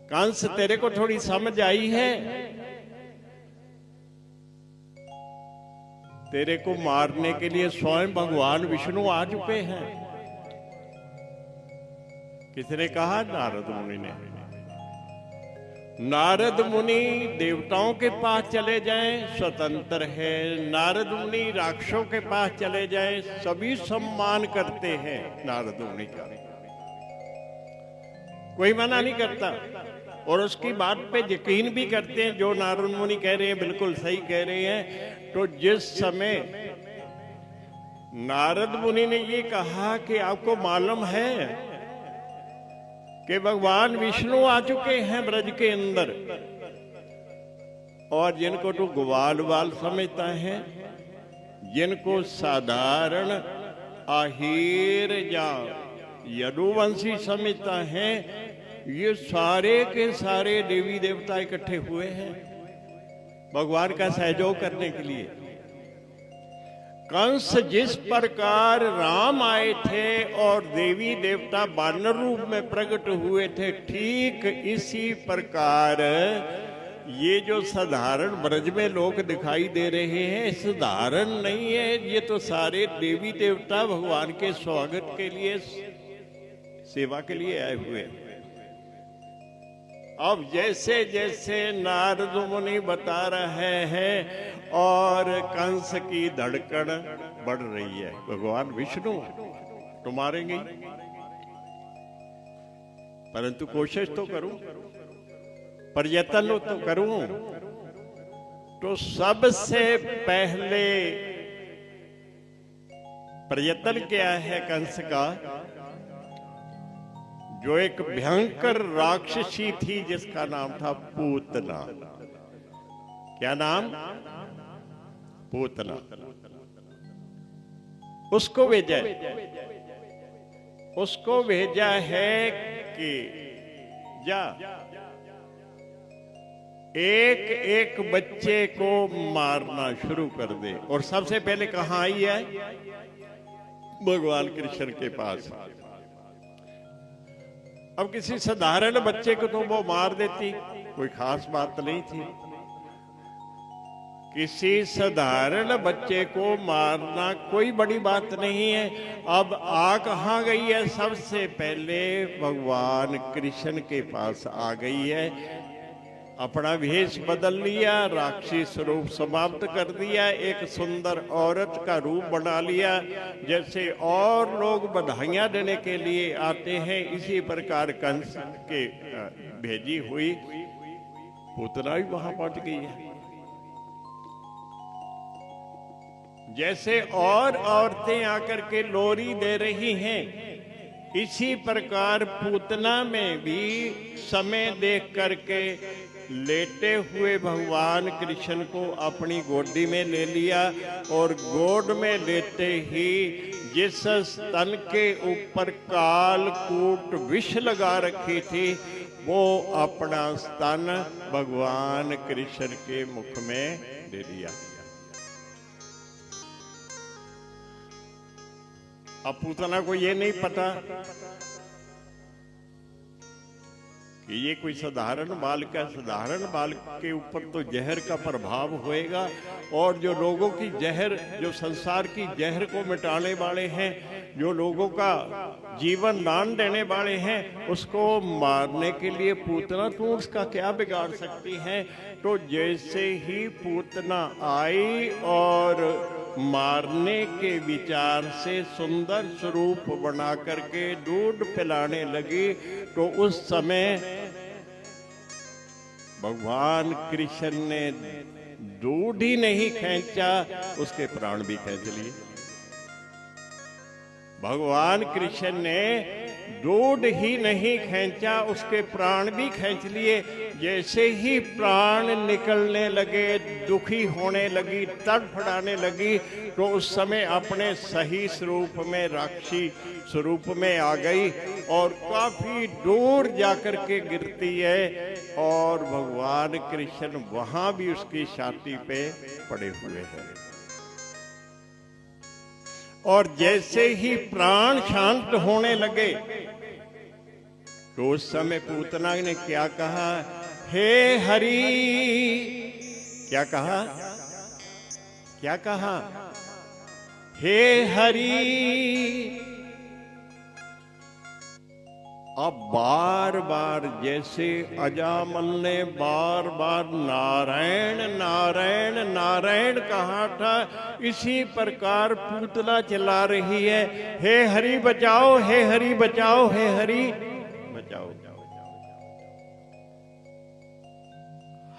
कंस, तेरे को थोड़ी समझ आई है? तेरे को मारने के लिए स्वयं भगवान विष्णु आ चुके हैं। किसने कहा? नारद मुनि ने। नारद मुनि देवताओं के पास चले जाएं, स्वतंत्र है। नारद मुनि राक्षसों के पास चले जाएं, सभी सम्मान करते हैं नारद मुनि का, कोई मना नहीं करता। और उसकी बात पे यकीन भी करते हैं। जो नारद मुनि कह रहे हैं बिल्कुल सही कह रहे हैं। तो जिस समय नारद मुनि ने ये कहा कि आपको मालूम है कि भगवान विष्णु आ चुके हैं ब्रज के अंदर, और जिनको तो ग्वाल बाल समझता है, जिनको साधारण आहिर या यदुवंशी समझता है, ये सारे के सारे देवी देवता इकट्ठे हुए हैं भगवान का सहयोग करने के लिए। कंस जिस प्रकार राम आए थे और देवी देवता वानर रूप में प्रकट हुए थे, ठीक इसी प्रकार ये जो साधारण ब्रज में लोग दिखाई दे रहे हैं, साधारण नहीं है, ये तो सारे देवी देवता भगवान के स्वागत के लिए, सेवा के लिए आए हुए हैं। अब जैसे जैसे नारद मुनि बता रहे हैं और कंस की धड़कन बढ़ रही है, भगवान विष्णु तो मारेंगे, परंतु कोशिश तो करूं। प्रयत्न तो करूं, तो सबसे पहले प्रयत्न क्या है कंस का? जो एक भयंकर राक्षसी थी जिसका नाम था पूतना। क्या नाम? पूतना। उसको भेजा, उसको भेजा है कि जा एक एक बच्चे को मारना शुरू कर दे। और सबसे पहले कहां आई है? भगवान कृष्ण के पास। अब किसी साधारण बच्चे को तो वो मार देती, कोई खास बात नहीं थी। किसी साधारण बच्चे को मारना कोई बड़ी बात नहीं है। अब आ कहां गई है? सबसे पहले भगवान कृष्ण के पास आ गई है। अपना भेष बदल लिया, राक्षसी स्वरूप समाप्त कर दिया, एक सुंदर औरत का रूप बना लिया। जैसे और लोग बधाइयां देने के लिए आते हैं, इसी प्रकार कंस के भेजी हुई पूतना भी वहां पहुंच गई है। जैसे और औरतें आकर के लोरी दे रही हैं, इसी प्रकार पूतना में भी समय देख करके लेटे हुए भगवान कृष्ण को अपनी गोदी में ले लिया। और गोद में लेते ही जिस स्तन के ऊपर कालकूट विष लगा रखी थी, वो अपना स्तन भगवान कृष्ण के मुख में दे दिया। अब पूतना को ये नहीं पता कि ये कोई साधारण बालक है। साधारण बालक के ऊपर तो जहर का प्रभाव होएगा, और जो लोगों की जहर, जो संसार की जहर को मिटाने वाले हैं, जो लोगों का जीवन दान देने वाले हैं, उसको मारने के लिए पूतना तो उसका क्या बिगाड़ सकती है। तो जैसे ही पूतना आई और मारने के विचार से सुंदर स्वरूप बना करके दूध पिलाने लगी, तो उस समय भगवान कृष्ण ने दूध ही नहीं खींचा, उसके प्राण भी खींच लिए। भगवान कृष्ण ने दूध ही नहीं खींचा, उसके प्राण भी खींच लिए। जैसे ही प्राण निकलने लगे, दुखी होने लगी, तड़फड़ाने लगी, तो उस समय अपने सही स्वरूप में, राक्षसी स्वरूप में आ गई और काफी दूर जाकर के गिरती है। और भगवान कृष्ण वहां भी उसकी छाती पे पड़े हुए हैं। और जैसे ही प्राण शांत होने लगे, तो उस समय पूतना ने क्या कहा? हे हरि। क्या कहा? क्या कहा? हे हरि। अब बार बार जैसे अजामल ने बार बार नारायण नारायण नारायण कहा था, इसी प्रकार पूतना चिल्ला रही है, हे हरि बचाओ, हे हरि बचाओ, हे हरि बचाओ।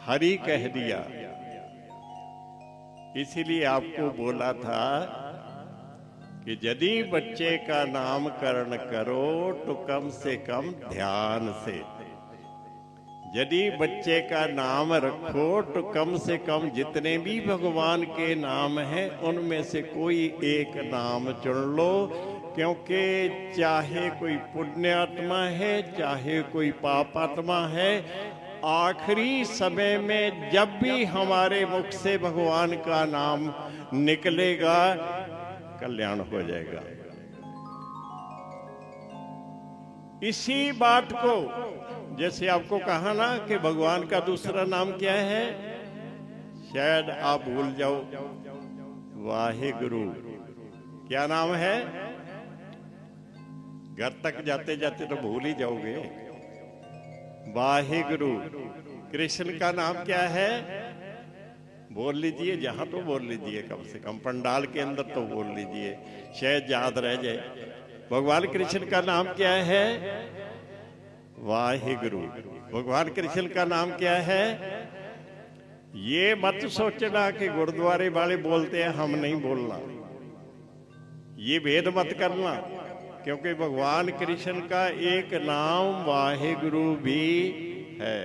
हरि कह दिया, इसीलिए आपको बोला था कि यदि बच्चे का नामकरण करो तो कम से कम ध्यान से, यदि बच्चे का नाम रखो तो कम से कम जितने भी भगवान के नाम हैं उनमें से कोई एक नाम चुन लो। क्योंकि चाहे कोई पुण्यात्मा है, चाहे कोई पापात्मा है, आखिरी समय में जब भी हमारे मुख से भगवान का नाम निकलेगा, कल्याण हो जाएगा। इसी बात को, जैसे आपको कहा ना कि भगवान का दूसरा नाम क्या है, शायद आप भूल जाओ, वाहेगुरु। क्या नाम है? घर तक जाते जाते तो भूल ही जाओगे। वाहेगुरु। कृष्ण का नाम क्या है? बोल लीजिए, जहां तो बोल लीजिए, कम से कम पंडाल के अंदर तो बोल लीजिए, शायद याद रह जाए। भगवान कृष्ण का नाम क्या है? वाहिगुरु। भगवान कृष्ण का नाम क्या है? ये मत सोचना कि गुरुद्वारे वाले बोलते हैं हम नहीं बोलना, ये भेद मत करना, क्योंकि भगवान कृष्ण का एक नाम वाहिगुरु भी है।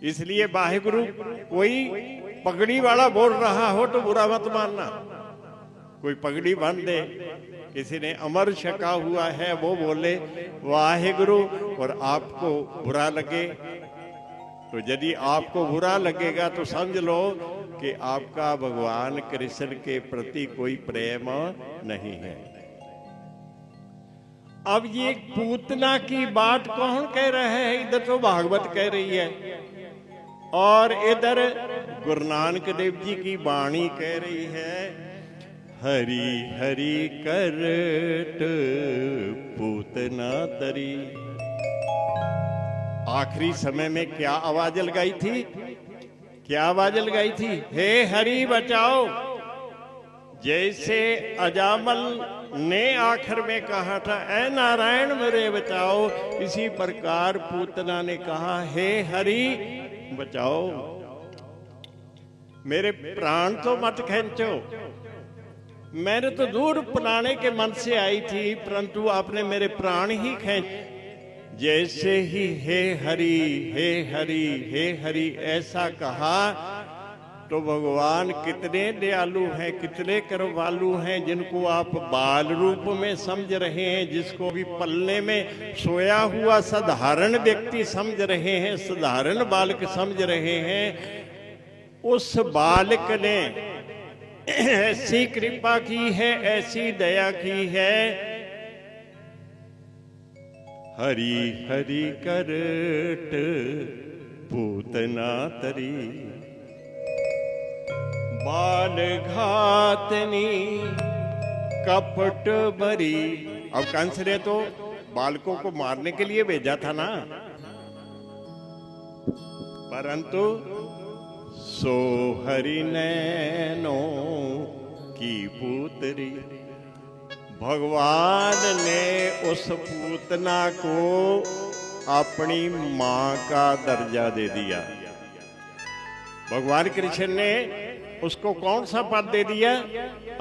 इसलिए वाहिगुरु कोई पगड़ी वाला बोल रहा हो तो बुरा मत मानना। कोई पगड़ी बांध दे, किसी ने अमर छका हुआ है, वो बोले वाहिगुरु और आपको बुरा लगे, तो यदि आपको बुरा लगेगा तो समझ लो कि आपका भगवान कृष्ण के प्रति कोई प्रेम नहीं है। अब ये पूतना की बात कौन कह रहा है? इधर तो भागवत कह रही है और इधर गुरु नानक देव जी की वाणी कह रही है, हरि हरि करत पूतना तरी। आखिरी समय में क्या आवाज लगाई थी? क्या आवाज लगाई थी? हे हरि बचाओ। जैसे अजामल ने आखिर में कहा था ऐ नारायण मेरे बचाओ, इसी प्रकार पूतना ने कहा हे हरि बचाओ, मेरे प्राण तो मत खींचो। मैंने तो दूर पलाने के मन से आई थी, परंतु आपने मेरे प्राण ही खींच। जैसे ही हे हरि हे हरि हे हरि ऐसा कहा तो भगवान कितने दयालु हैं, कितने कृपालु हैं, जिनको आप बाल रूप में समझ रहे हैं, जिसको भी पल्ले में सोया हुआ साधारण व्यक्ति समझ रहे हैं, साधारण बालक समझ रहे हैं, उस बालक ने ऐसी कृपा की है, ऐसी दया की है। हरि हरि करत पूतना तरी, बाल घातनी कपट भरी। अब कंस ने तो बालकों को मारने के लिए भेजा था ना, परंतु सो हरि नैनो की पुत्री, भगवान ने उस पूतना को अपनी मां का दर्जा दे दिया। भगवान कृष्ण ने उसको कौन सा पद दे दिया?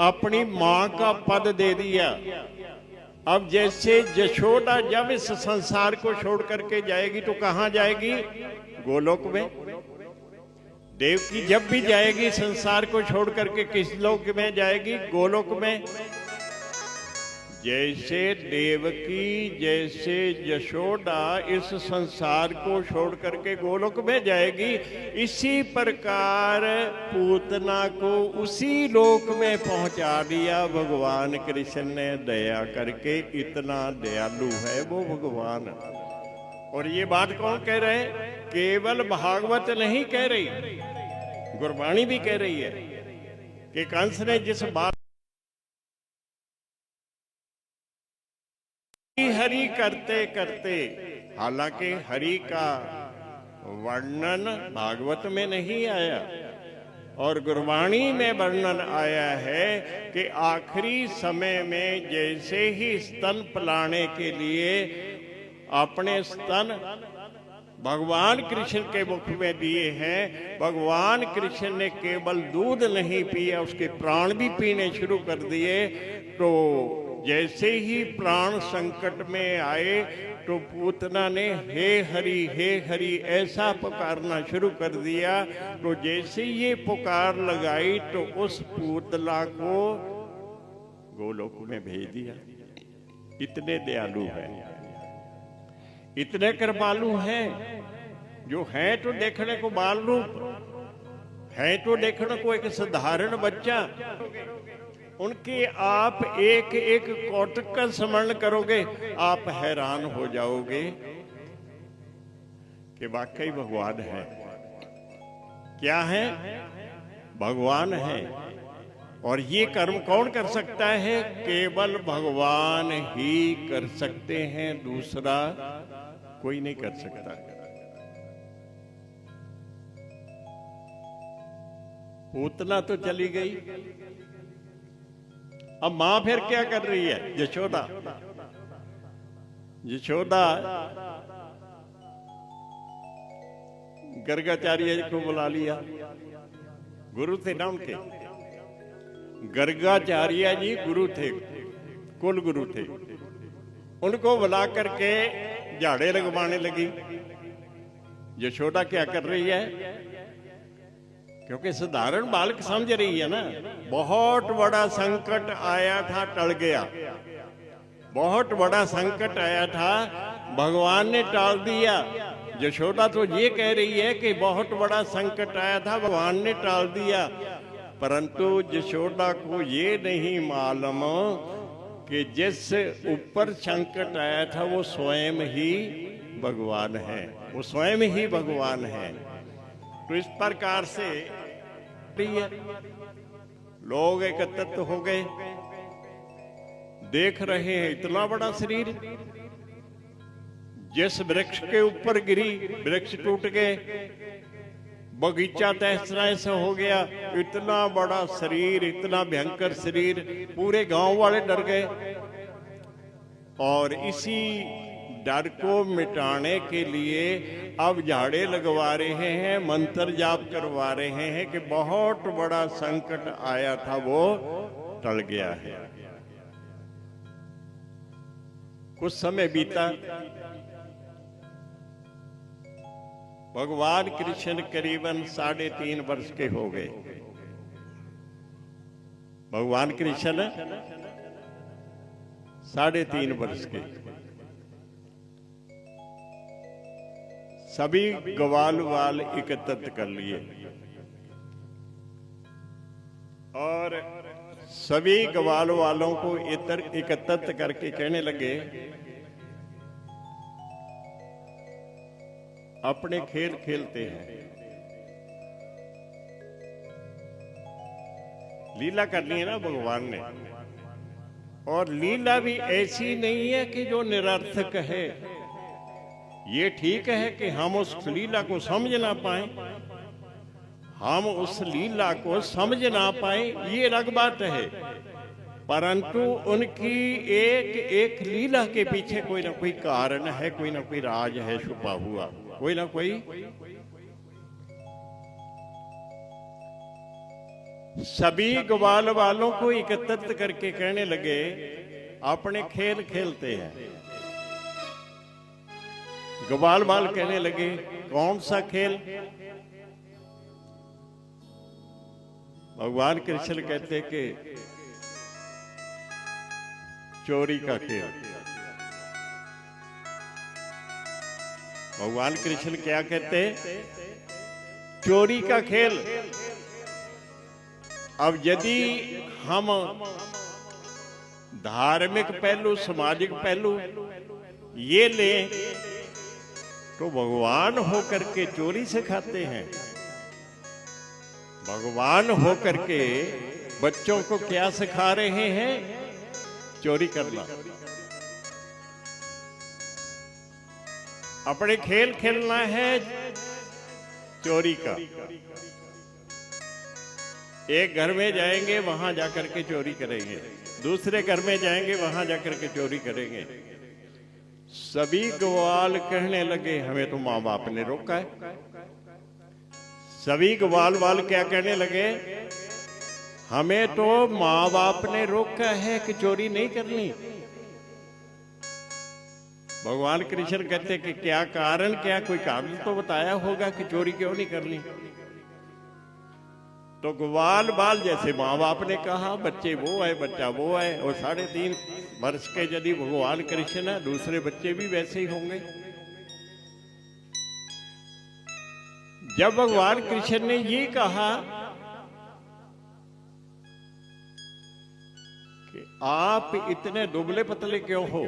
अपनी मां का पद दे दिया। अब जैसे यशोदा जब इस संसार को छोड़ करके जाएगी तो कहां जाएगी? गोलोक में। देवकी जब भी जाएगी संसार को छोड़ करके किस लोक में जाएगी? गोलोक में। जैसे देवकी जैसे यशोदा इस संसार को छोड़ करके गोलोक में जाएगी, इसी प्रकार पूतना को उसी लोक में पहुंचा दिया भगवान कृष्ण ने दया करके। इतना दयालु है वो भगवान। और ये बात कौन कह रहे हैं? केवल भागवत नहीं कह रही, गुरबाणी भी कह रही है कि कंस ने जिस बात हरि करते करते, हालांकि हरि का वर्णन भागवत में नहीं आया और गुरबाणी में वर्णन आया है कि आखिरी समय में जैसे ही स्तन पिलाने के लिए अपने स्तन भगवान कृष्ण के मुख में दिए हैं, भगवान कृष्ण ने केवल दूध नहीं पिया, उसके प्राण भी पीने शुरू कर दिए। तो जैसे ही प्राण संकट में आए तो पूतना ने हे हरि ऐसा पुकारना शुरू कर दिया। तो जैसे ये पुकार लगाई तो उस पूतला को गोलोक में भेज दिया। इतने दयालु हैं, इतने कृपालु हैं, जो हैं तो देखने को बाल रूप, हैं तो देखने को एक साधारण बच्चा, उनके आप एक एक कौतुक का स्मरण करोगे, आप हैरान हो जाओगे कि वाकई भगवान है। क्या है? भगवान है। और ये कर्म कौन कर सकता है? केवल भगवान ही कर सकते हैं, दूसरा कोई नहीं कर सकता। पूतना तो चली गई, अब मां फिर क्या कर रही है? यशोदा। यशोदा गर्गाचार्य को बुला लिया, गुरु थे ना उनके, गर्गाचार्य जी गुरु थे, कुल गुरु थे। उनको बुला करके झाड़े लगवाने लगी। यशोदा क्या कर रही है, क्योंकि साधारण बालक समझ रही है ना, बहुत बड़ा संकट आया था, टल गया। बहुत बड़ा संकट आया था, भगवान ने टाल दिया। यशोदा तो ये कह रही है कि बहुत बड़ा संकट आया था, भगवान ने टाल दिया। परंतु यशोदा को ये नहीं मालूम कि जिस ऊपर संकट आया था वो स्वयं ही भगवान है, वो स्वयं ही भगवान है। तो इस प्रकार से लोग एकत्रित हो गए, देख रहे हैं इतना बड़ा शरीर, जिस वृक्ष के ऊपर गिरी वृक्ष टूट गए, बगीचा तहस हो गया। इतना बड़ा शरीर, इतना भयंकर शरीर, पूरे गांव वाले डर गए। और इसी डर को मिटाने के लिए अब झाड़े लगवा रहे हैं, मंत्र जाप करवा रहे हैं कि बहुत बड़ा संकट आया था वो टल गया है। कुछ समय बीता, भगवान कृष्ण करीबन 3.5 वर्ष के हो गए। भगवान कृष्ण 3.5 वर्ष के। सभी ग्वाल वाल एकत्रित कर लिए और सभी ग्वाल वालों को एकत्रित करके कहने लगे, अपने खेल खेलते हैं। लीला करनी है ना भगवान ने, और लीला भी ऐसी नहीं है कि जो निरर्थक है। ये ठीक है कि हम उस लीला को समझ ना पाए, हम उस लीला को समझ ना पाए, ये अलग बात है। परंतु उनकी एक एक लीला के पीछे कोई ना कोई कारण है, कोई ना कोई राज है छुपा हुआ, कोई ना कोई। सभी ग्वाल वालों को एकत्रित करके कहने लगे, अपने खेल खेलते हैं। ग्वाल वाल कहने लगे, कौन सा खेल? भगवान कृष्ण कहते कि चोरी का खेल। भगवान कृष्ण क्या कहते? चोरी का खेल। अब यदि हम धार्मिक पहलू, सामाजिक पहलू ये लें तो भगवान होकर के चोरी सिखाते हैं। भगवान होकर के बच्चों को क्या सिखा रहे हैं? चोरी करना। अपने खेल खेलना है चोरी का। एक घर में जाएंगे, वहां जाकर के चोरी करेंगे, दूसरे घर में जाएंगे, वहां जाकर के चोरी करेंगे। सभी ग्वाल कहने लगे, हमें तो माँ बाप ने रोका है। सभी ग्वाल वाल क्या कहने लगे? हमें तो माँ बाप ने रोका है कि चोरी नहीं करनी। भगवान कृष्ण कहते कि क्या कारण, क्या कोई कारण तो बताया होगा कि चोरी क्यों नहीं करनी। तो ग्वाल बाल जैसे माँ बाप ने कहा, बच्चे वो है, बच्चा वो है, और 3.5 वर्ष के यदि भगवान कृष्ण है, दूसरे बच्चे भी वैसे ही होंगे। जब भगवान कृष्ण ने ये कहा कि आप इतने दुबले पतले क्यों हो,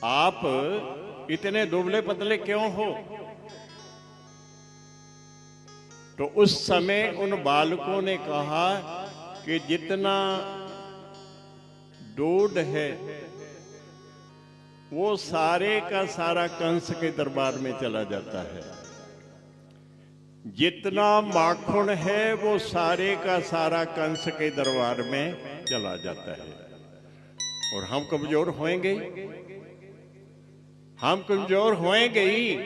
आप इतने दुबले पतले क्यों हो, तो उस समय उन बालकों ने कहा कि जितना दूध है वो सारे का सारा कंस के दरबार में चला जाता है, जितना माखन है वो सारे का सारा कंस के दरबार में चला जाता है। और हम कमजोर होएंगे, हम कमजोर होएंगे ही।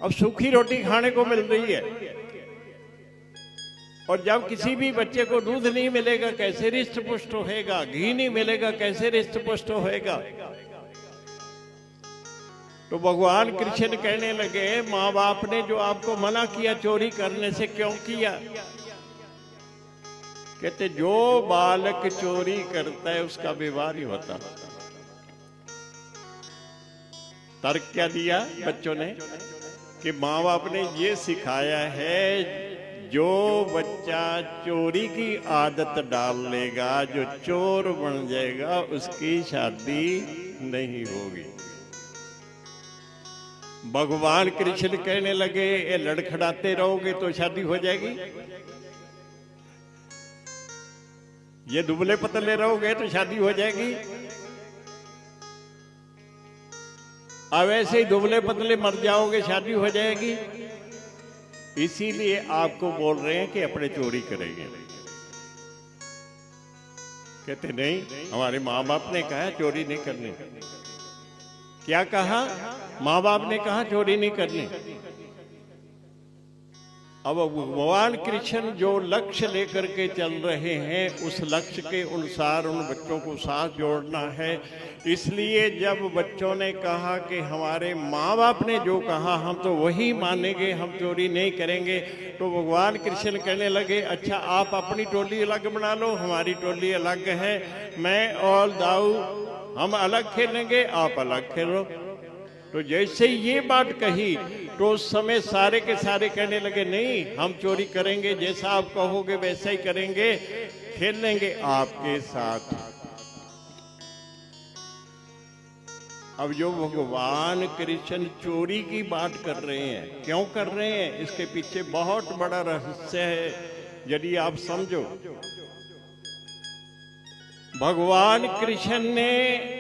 अब सूखी रोटी खाने को मिल रही है, और जब किसी भी बच्चे को दूध नहीं मिलेगा कैसे रिष्ट पुष्ट होएगा, घी नहीं मिलेगा कैसे रिष्ट पुष्ट होएगा। तो भगवान कृष्ण कहने लगे, माँ बाप ने जो आपको मना किया चोरी करने से, क्यों किया? कहते जो बालक चोरी करता है उसका विवाह नहीं होता। तर्क क्या दिया बच्चों ने कि माँ बाप ने ये सिखाया है, जो बच्चा चोरी की आदत डाल लेगा, जो चोर बन जाएगा, उसकी शादी नहीं होगी। भगवान कृष्ण कहने लगे, ये लड़खड़ाते रहोगे तो शादी हो जाएगी, ये दुबले पतले रहोगे तो शादी हो जाएगी। अब ऐसे ही दुबले पतले मर जाओगे शादी हो जाएगी। इसीलिए आपको बोल रहे हैं कि अपने चोरी करेंगे। कहते नहीं, हमारे माँ बाप ने कहा चोरी नहीं करनी। क्या कहा? माँ बाप ने कहा चोरी नहीं करनी। अब भगवान कृष्ण जो लक्ष्य लेकर के चल रहे हैं, उस लक्ष्य के अनुसार उन बच्चों को साथ जोड़ना है। इसलिए जब बच्चों ने कहा कि हमारे माँ बाप ने जो कहा हम तो वही मानेंगे, हम चोरी नहीं करेंगे, तो भगवान कृष्ण कहने लगे, अच्छा आप अपनी टोली अलग बना लो, हमारी टोली अलग है, मैं और दाऊ हम अलग खेलेंगे, आप अलग खेलो। तो जैसे ये बात कही तो उस समय सारे के सारे कहने लगे, नहीं हम चोरी करेंगे, जैसा आप कहोगे वैसा ही करेंगे, खेलेंगे आपके साथ। अब जो भगवान कृष्ण चोरी की बात कर रहे हैं, क्यों कर रहे हैं, इसके पीछे बहुत बड़ा रहस्य है, यदि आप समझो। भगवान कृष्ण ने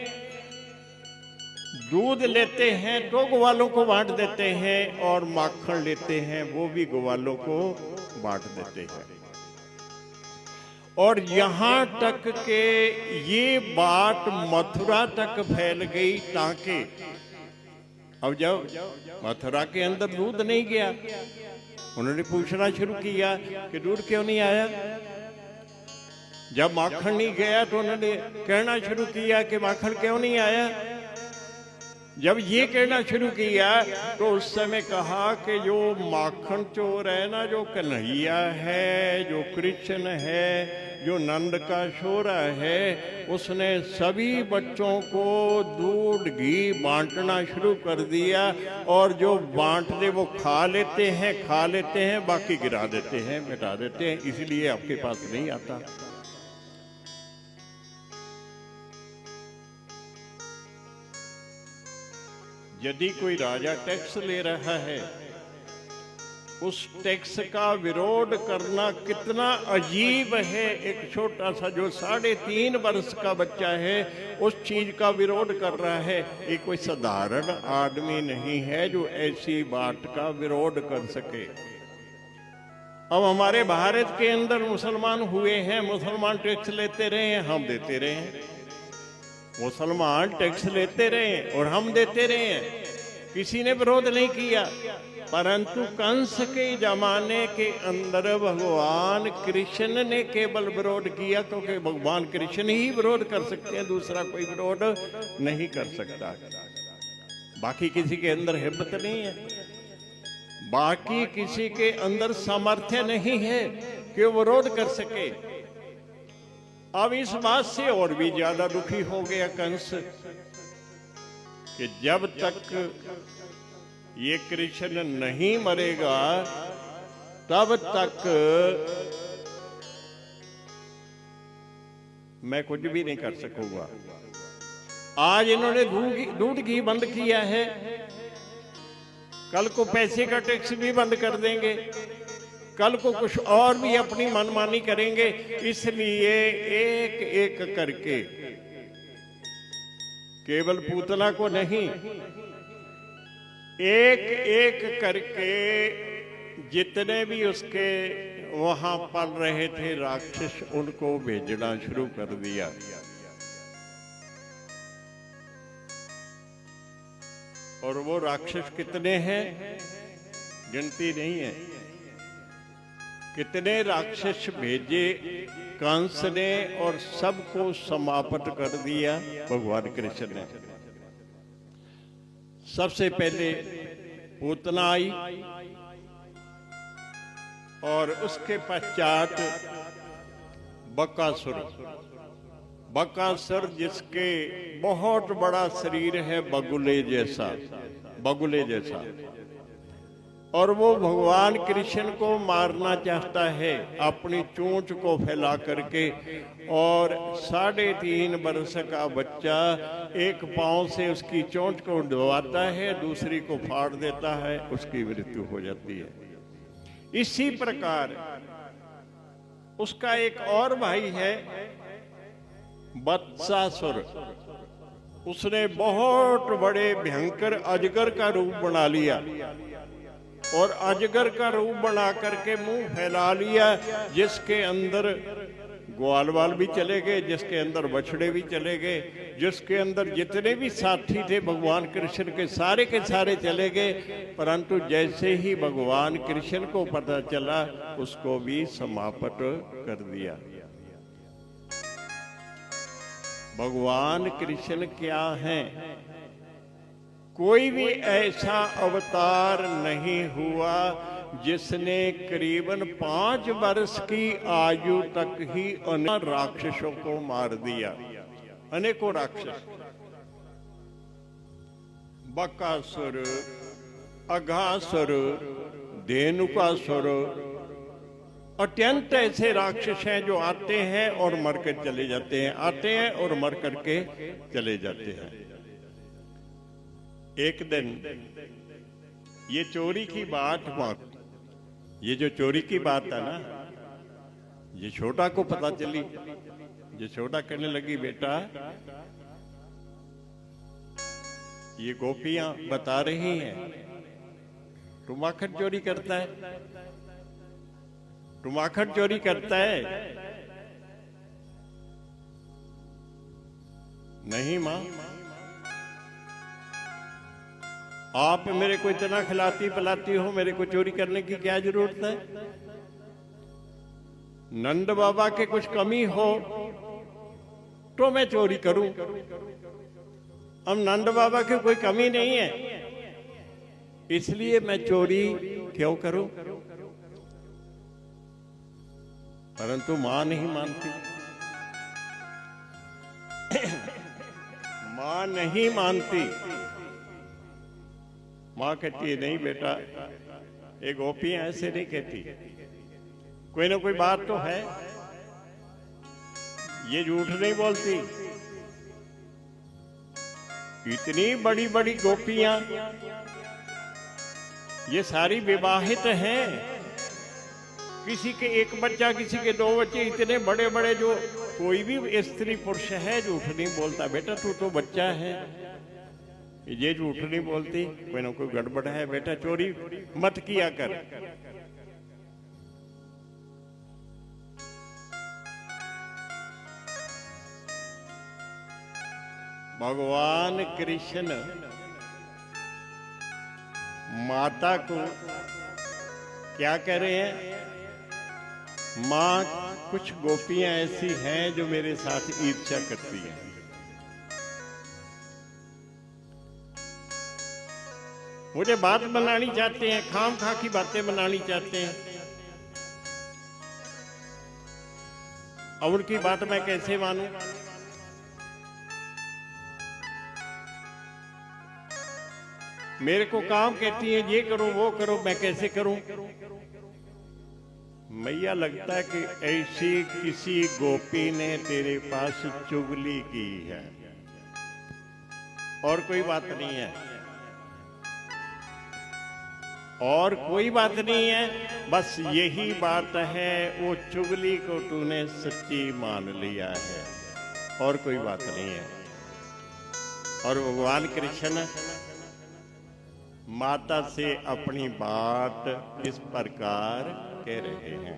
दूध लेते हैं तो ग्वालों को बांट देते हैं, और माखन लेते हैं वो भी ग्वालों को बांट देते हैं। और यहाँ तक के ये बात मथुरा तक फैल गई, ताकि अब जब मथुरा के अंदर दूध नहीं गया, उन्होंने पूछना शुरू किया कि दूध क्यों नहीं आया। जब माखन नहीं गया तो उन्होंने कहना शुरू किया कि माखन क्यों नहीं आया। जब ये कहना शुरू किया तो उस समय कहा कि जो माखन चोर है ना, जो कन्हैया है, जो कृष्ण है, जो नंद का छोरा है, उसने सभी बच्चों को दूध घी बांटना शुरू कर दिया, और जो बांट दे वो खा लेते हैं, बाकी गिरा देते हैं, मिटा देते हैं, इसलिए आपके पास नहीं आता। यदि कोई राजा टैक्स ले रहा है, उस टैक्स का विरोध करना कितना अजीब है। एक छोटा सा जो 3.5 वर्ष का बच्चा है उस चीज का विरोध कर रहा है। ये कोई साधारण आदमी नहीं है जो ऐसी बात का विरोध कर सके। अब हमारे भारत के अंदर मुसलमान हुए हैं, मुसलमान टैक्स लेते रहे हैं, हम देते रहे हैं, मुसलमान टैक्स लेते रहे और हम देते रहे हैं, किसी ने विरोध नहीं किया। परंतु कंस के जमाने के अंदर भगवान कृष्ण ने केवल विरोध किया, क्योंकि भगवान कृष्ण ही विरोध कर सकते हैं, दूसरा कोई विरोध नहीं कर सकता। बाकी किसी के अंदर हिम्मत नहीं है, बाकी किसी के अंदर सामर्थ्य नहीं है कि वो विरोध कर सके। अब इस बात से और भी ज्यादा दुखी हो गया कंस कि जब तक ये कृष्ण नहीं मरेगा तब तक मैं कुछ भी नहीं कर सकूंगा। आज इन्होंने दूध घी बंद किया है, कल को पैसे का टैक्स भी बंद कर देंगे, कल को कुछ और भी अपनी मनमानी करेंगे। इसलिए एक एक करके, केवल पूतना को नहीं, एक एक करके जितने भी उसके वहां पल रहे थे राक्षस, उनको भेजना शुरू कर दिया। और वो राक्षस कितने हैं, गिनती नहीं है। कितने राक्षस भेजे कंस ने और सबको समाप्त कर दिया भगवान कृष्ण ने। सबसे पहले पूतना आई और उसके पश्चात बकासुर। बकासुर जिसके बहुत बड़ा शरीर है, बगुले जैसा, बगुले जैसा, और वो भगवान कृष्ण को मारना चाहता है अपनी चोंच को फैला करके। और 3.5 वर्ष का बच्चा एक पांव से उसकी चोंच को दबाता है, दूसरी को फाड़ देता है, उसकी मृत्यु हो जाती है। इसी प्रकार उसका एक और भाई है वत्सासुर। उसने बहुत बड़े भयंकर अजगर का रूप बना लिया और अजगर का रूप बना करके मुंह फैला लिया, जिसके अंदर ग्वाल वाल भी चले गए, जिसके अंदर बछड़े भी चले गए, जिसके अंदर जितने भी साथी थे भगवान कृष्ण के सारे चले गए। परंतु जैसे ही भगवान कृष्ण को पता चला, उसको भी समाप्त कर दिया। भगवान कृष्ण क्या हैं? कोई भी ऐसा अवतार नहीं हुआ जिसने करीबन 5 वर्ष की आयु तक ही अनेक राक्षसों को मार दिया। अनेकों राक्षस, बकासुर, अघासुर, धेनुकासुर, अत्यंत ऐसे राक्षस हैं जो आते हैं और मरकर चले जाते हैं, आते हैं और मर करके चले जाते हैं। एक दिन ये चोरी की बात, ये जो चोरी की बात है ना, ये छोटा को पता चली। ये छोटा कहने लगी, बेटा ये गोपियां बता रही हैं तू माखन चोरी करता है, तू माखन चोरी करता है। नहीं मां, आप मेरे को इतना खिलाती पिलाती हो, मेरे को चोरी करने की क्या जरूरत है? नंद बाबा के कुछ कमी हो तो मैं चोरी करूं। अब नंद बाबा की कोई कमी नहीं है, इसलिए मैं चोरी क्यों करूं? परंतु मां नहीं मानती। मां नहीं मानती। मां कहती है, नहीं बेटा, ये गोपियां ऐसे नहीं कहती, कोई ना कोई बात तो है, ये झूठ नहीं बोलती। इतनी बड़ी बड़ी गोपियां, ये सारी विवाहित हैं, किसी के एक बच्चा, किसी के 2 बच्चे, इतने बड़े बड़े, जो कोई भी स्त्री पुरुष है झूठ नहीं बोलता। बेटा तू तो बच्चा है, ये झूठ नहीं बोलती, कोई ना कोई गड़बड़ है, बेटा चोरी मत किया कर। भगवान कृष्ण माता को क्या कह रहे हैं? मां, कुछ गोपियां ऐसी हैं जो मेरे साथ ईर्ष्या करती हैं। मुझे बात बनानी चाहते हैं, खाम खा की बातें बनानी चाहते हैं। अब उनकी बात मैं कैसे मानूं? मेरे को काम कहती है, ये करो वो करो, मैं कैसे करूं? मैया, लगता है कि ऐसी किसी गोपी ने तेरे पास चुगली की है, और कोई बात नहीं है, और कोई बात नहीं है, बस यही बात है, वो चुगली को तूने सच्ची मान लिया है, और कोई बात नहीं है। और भगवान कृष्ण माता से अपनी बात इस प्रकार कह रहे हैं।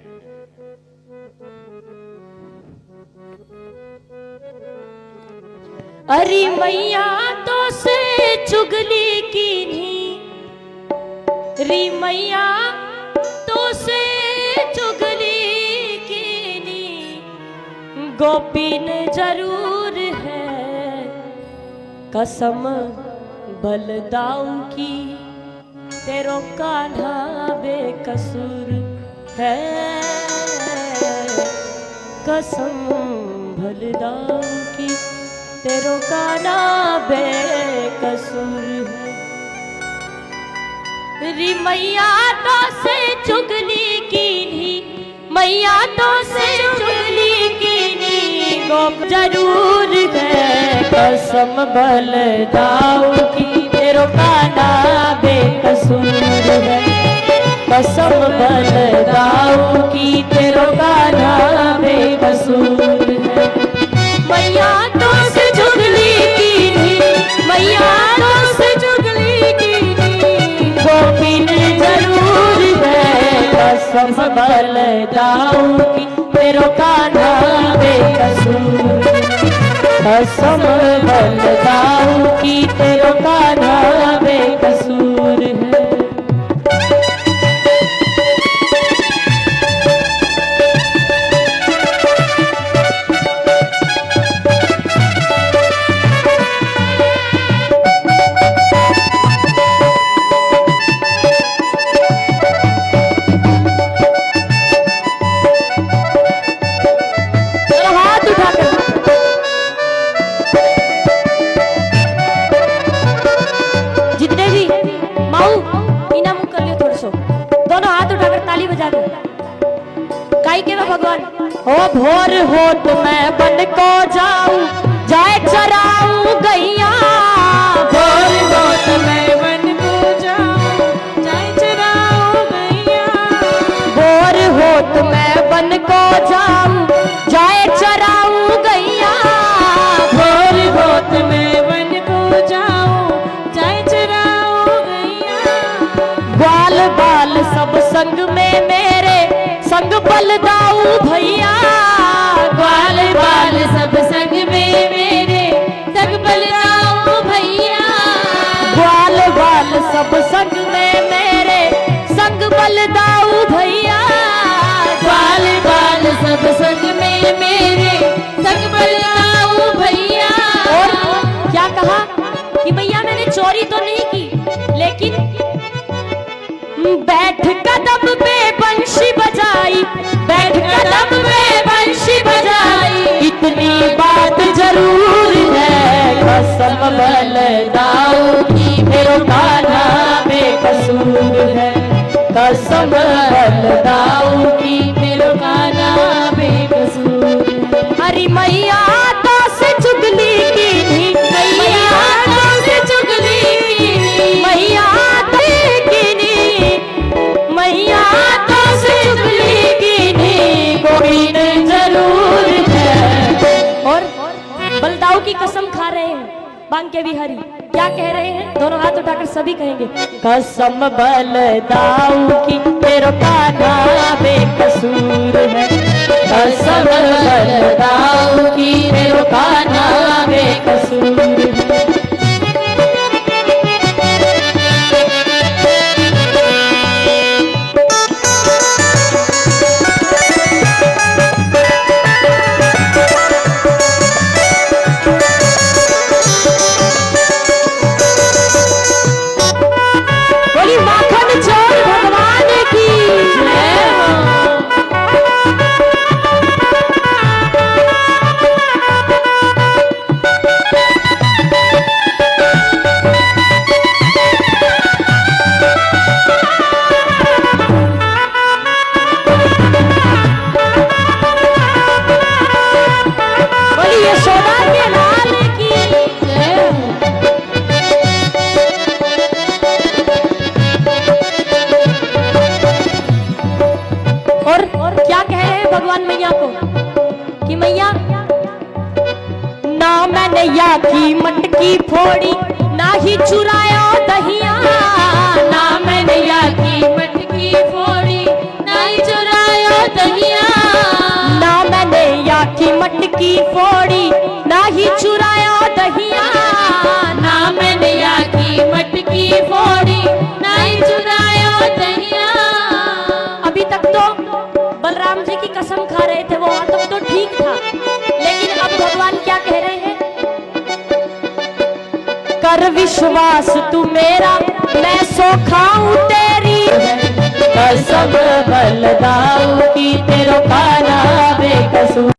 अरे मैया तो से चुगली की नहीं, री मैया तो से चुगली की नहीं, गोपीन जरूर है कसम बलदाऊ की, तेरो कान्हा बेकसूर है कसम बलदाऊ की, तेरो कान्हा बेकसूर है। री मैया तो से चुगली की नहीं, मैया तो से चुगली की नहीं, गोप जरूर है कसम बलदाऊ की, तेरो कान्हा बेकसूर है कसम बलदाऊ की, तेरो कान्हा बेकसूर है। मैया तो से चुगली की नहीं, मैया तो से चुगली की नहीं, गोपीन जरूर है कसम बलदाऊ की, तेरो कान्हा बेकसूर, कसम बलदाऊ की, तेरो कान्हा बेकसूर है। भगवान हो भोर हो तो मैं बन को जाऊं, जाए चराऊं गैया, भोर हो तो मैं बन को जाऊं, जाए चराऊं गैया, भोर हो तो मैं बन को जाऊं, जाए चराऊं गैया, भोर हो तो मैं बन को जाऊं, जाए चराऊं गैया, ग्वाल बाल सब संग में मेरे, संग बलदाऊ भैया, ग्वाल बाल सब संग में मेरे, संग बलदाऊ भैया, ग्वाल बाल सब संग में मेरे, संग बलदाऊ भैया, ग्वाल बाल सब संग में मेरे, संग बलदाऊ भैया। और क्या कहा कि भैया मैंने चोरी तो नहीं की, लेकिन बैठ कदम पे बंशी बजाई, बैठ कदम पे बंशी बजाई, इतनी बात जरूर है कसम बलदाऊ की, मेरो कान्हा बेकसूर है कसम बलदाऊ की, मेरो कान्हा बेकसूर है। हरी मैया तो से चुगली की नहीं, मैया तो से चुगली की नहीं, मैया मैया तो से चुगली की नहीं, गोपीन जरूर है। और बलदाऊ की कसम खा रहे हैं बांके बिहारी, क्या कह रहे हैं? दोनों हाथ उठाकर सभी कहेंगे कसम बलदाऊ की, तेरो कान्हा बेकसूर है कसम बलदाऊ की, तेरो कान्हा बेकसूर है। भगवान मैया को कि मैया ना मैंने या की मटकी फोड़ी, ना ही चुराया दहिया, ना मैंने या की मटकी फोड़ी, ना ही चुराया दहिया, ना मैंने या की मटकी फोड़ी, ना ही चुराया दहिया, ना मैंने आखी मटकी फोड़ी, ना ही चुरायो दहिया। अभी तक तो बलराम जी की कसम खा रहे थे, वो तब तो ठीक था, लेकिन अब भगवान क्या कह रहे हैं? कर विश्वास तू मेरा, मैं सो खाऊं तेरी कसम बलदाऊ की, तेरो खाना बेकसूर।